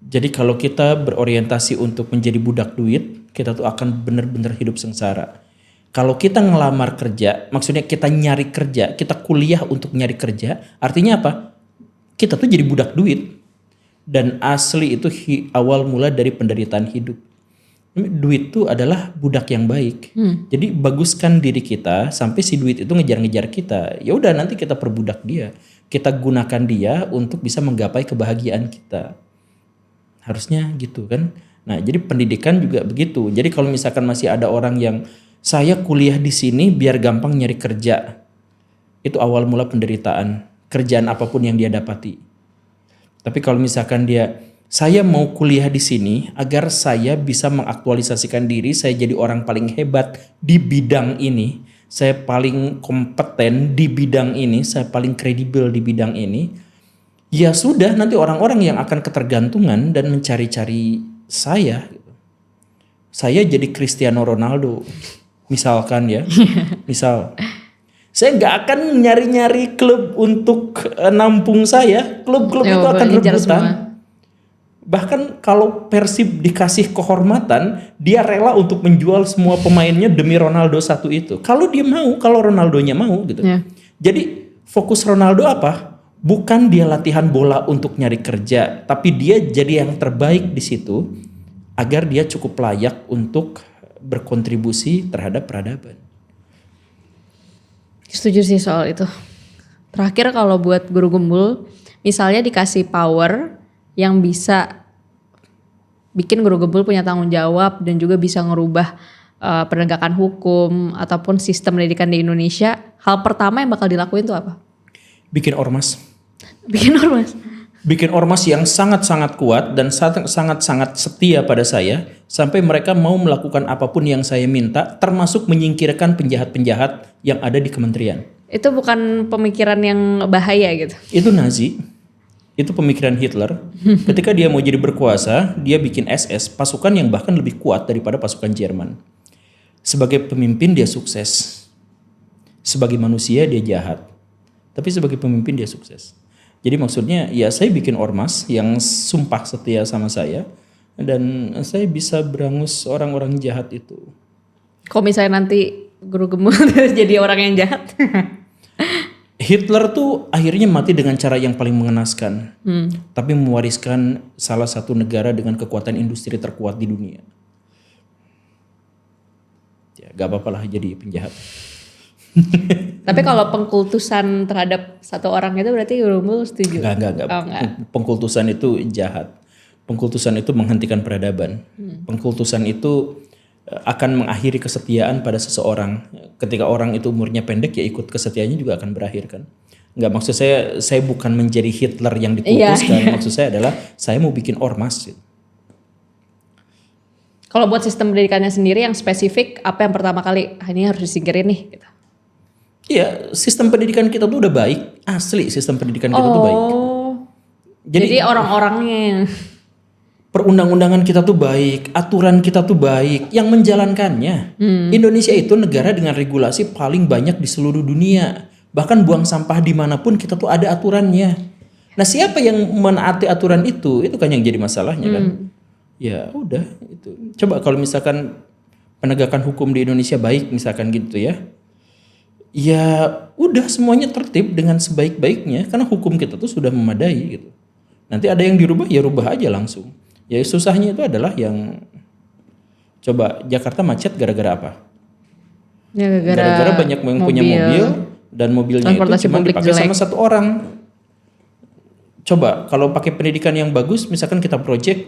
Jadi kalau kita berorientasi untuk menjadi budak duit, kita tuh akan benar-benar hidup sengsara. Kalau kita ngelamar kerja, maksudnya kita nyari kerja, kita kuliah untuk nyari kerja, artinya apa? Kita tuh jadi budak duit. Dan asli itu awal mula dari penderitaan hidup. Duit itu adalah budak yang baik. Jadi baguskan diri kita sampai si duit itu ngejar-ngejar kita. Ya udah nanti kita perbudak dia. Kita gunakan dia untuk bisa menggapai kebahagiaan kita. Harusnya gitu kan. Nah, jadi pendidikan juga begitu. Jadi kalau misalkan masih ada orang yang saya kuliah di sini biar gampang nyari kerja. Itu awal mula penderitaan. Kerjaan apapun yang dia dapati. Tapi kalau misalkan saya mau kuliah di sini agar saya bisa mengaktualisasikan diri, saya jadi orang paling hebat di bidang ini. saya paling kompeten di bidang ini, saya paling kredibel di bidang ini, ya sudah nanti orang-orang yang akan ketergantungan dan mencari-cari saya. Saya jadi Cristiano Ronaldo, misalkan ya, misal. Saya nggak akan nyari-nyari klub untuk nampung saya, klub-klub itu akan rebutan. Bahkan kalau Persib dikasih kehormatan, dia rela untuk menjual semua pemainnya demi Ronaldo satu itu. Kalau dia mau, kalau Ronaldonya mau gitu. Jadi fokus Ronaldo apa? Bukan dia latihan bola untuk nyari kerja, tapi dia jadi yang terbaik di situ agar dia cukup layak untuk berkontribusi terhadap peradaban. Setuju sih soal itu. Terakhir kalau buat Guru Gembul, misalnya dikasih power yang bisa bikin Guru Gembul punya tanggung jawab dan juga bisa ngerubah penegakan hukum ataupun sistem pendidikan di Indonesia, hal pertama yang bakal dilakuin tuh apa? Bikin ormas. Bikin ormas. Bikin ormas yang sangat-sangat kuat dan sangat-sangat setia pada saya sampai mereka mau melakukan apapun yang saya minta, termasuk menyingkirkan penjahat-penjahat yang ada di kementerian. Itu bukan pemikiran yang bahaya gitu. Itu Nazi. Itu pemikiran Hitler. Ketika dia mau jadi berkuasa, dia bikin SS, pasukan yang bahkan lebih kuat daripada pasukan Jerman. Sebagai pemimpin dia sukses. Sebagai manusia dia jahat. Tapi sebagai pemimpin dia sukses. Jadi maksudnya ya saya bikin ormas yang sumpah setia sama saya. Dan saya bisa berangus orang-orang jahat itu. Kok misalnya nanti Guru Gembul jadi orang yang jahat? Hitler tuh akhirnya mati dengan cara yang paling mengenaskan. Tapi mewariskan salah satu negara dengan kekuatan industri terkuat di dunia. Ya gak apa-apa lah jadi penjahat. Tapi kalau pengkultusan terhadap satu orang itu berarti Guru Gembul setuju? Enggak. Oh, enggak. Pengkultusan itu jahat. Pengkultusan itu menghentikan peradaban. Pengkultusan itu akan mengakhiri kesetiaan pada seseorang. Ketika orang itu umurnya pendek ya ikut kesetiaannya juga akan berakhir kan. Enggak, maksud saya bukan menjadi Hitler yang dikultuskan. Maksud saya adalah saya mau bikin ormas. Kalau buat sistem pendidikannya sendiri yang spesifik, apa yang pertama kali ini harus disingkirin nih? Gitu. Iya, sistem pendidikan kita tuh udah baik. Asli sistem pendidikan kita tuh baik. Jadi orang-orangnya. Perundang-undangan kita tuh baik, aturan kita tuh baik, yang menjalankannya. Indonesia itu negara dengan regulasi paling banyak di seluruh dunia. Bahkan buang sampah dimanapun kita tuh ada aturannya. Nah siapa yang menaati aturan itu kan yang jadi masalahnya kan. Ya udah itu. Coba kalau misalkan penegakan hukum di Indonesia baik misalkan gitu ya. Ya udah semuanya tertib dengan sebaik-baiknya karena hukum kita tuh sudah memadai gitu. Nanti ada yang dirubah ya rubah aja langsung. Ya susahnya itu adalah yang coba Jakarta macet gara-gara apa? Ya, gara-gara banyak yang punya mobil dan mobilnya itu cuma dipakai sama satu orang. Coba kalau pakai pendidikan yang bagus, misalkan kita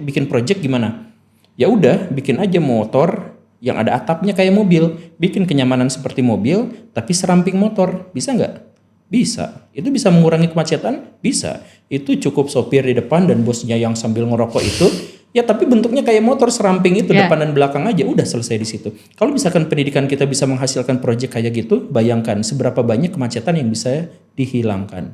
bikin project gimana? Ya udah, bikin aja motor yang ada atapnya kayak mobil, bikin kenyamanan seperti mobil, tapi seramping motor, bisa nggak? Bisa. Itu bisa mengurangi kemacetan? Bisa. Itu cukup sopir di depan dan bosnya yang sambil ngerokok itu, ya tapi bentuknya kayak motor seramping itu depan dan belakang aja, udah selesai di situ. Kalau misalkan pendidikan kita bisa menghasilkan proyek kayak gitu, bayangkan seberapa banyak kemacetan yang bisa dihilangkan.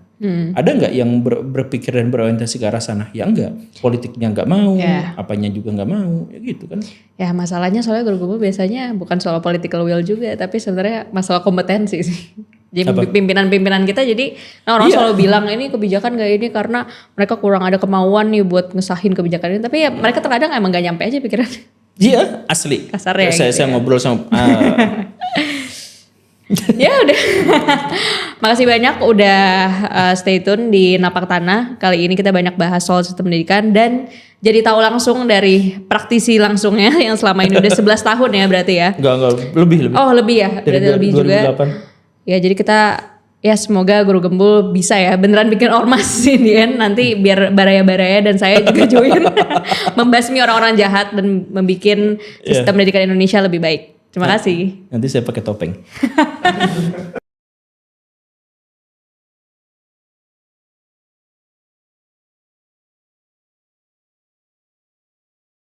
Ada nggak yang berpikir dan berorientasi ke arah sana? Ya enggak. Politiknya nggak mau, apanya juga nggak mau, ya gitu kan. Ya masalahnya soalnya Guru Gembul biasanya bukan soal political will juga, tapi sebenarnya masalah kompetensi sih. Jadi pimpinan-pimpinan kita jadi orang selalu bilang ini kebijakan gak ini karena mereka kurang ada kemauan nih buat ngesahin kebijakan ini. Tapi ya mereka terkadang emang gak nyampe aja pikiran. Iya asli. Kasarnya saya ngobrol sama ya udah. Makasih banyak udah stay tune di Napak Tanah. Kali ini kita banyak bahas soal sistem pendidikan dan jadi tahu langsung dari praktisi langsungnya yang selama ini udah 11 tahun ya berarti ya. Enggak lebih. Oh lebih ya. Berarti lebih 2008. juga. Ya jadi kita ya semoga Guru Gembul bisa ya beneran bikin ormas ini kan nanti biar baraya-baraya dan saya juga join membasmi orang-orang jahat dan membuat sistem pendidikan Indonesia lebih baik. Terima kasih. Nanti saya pakai topeng.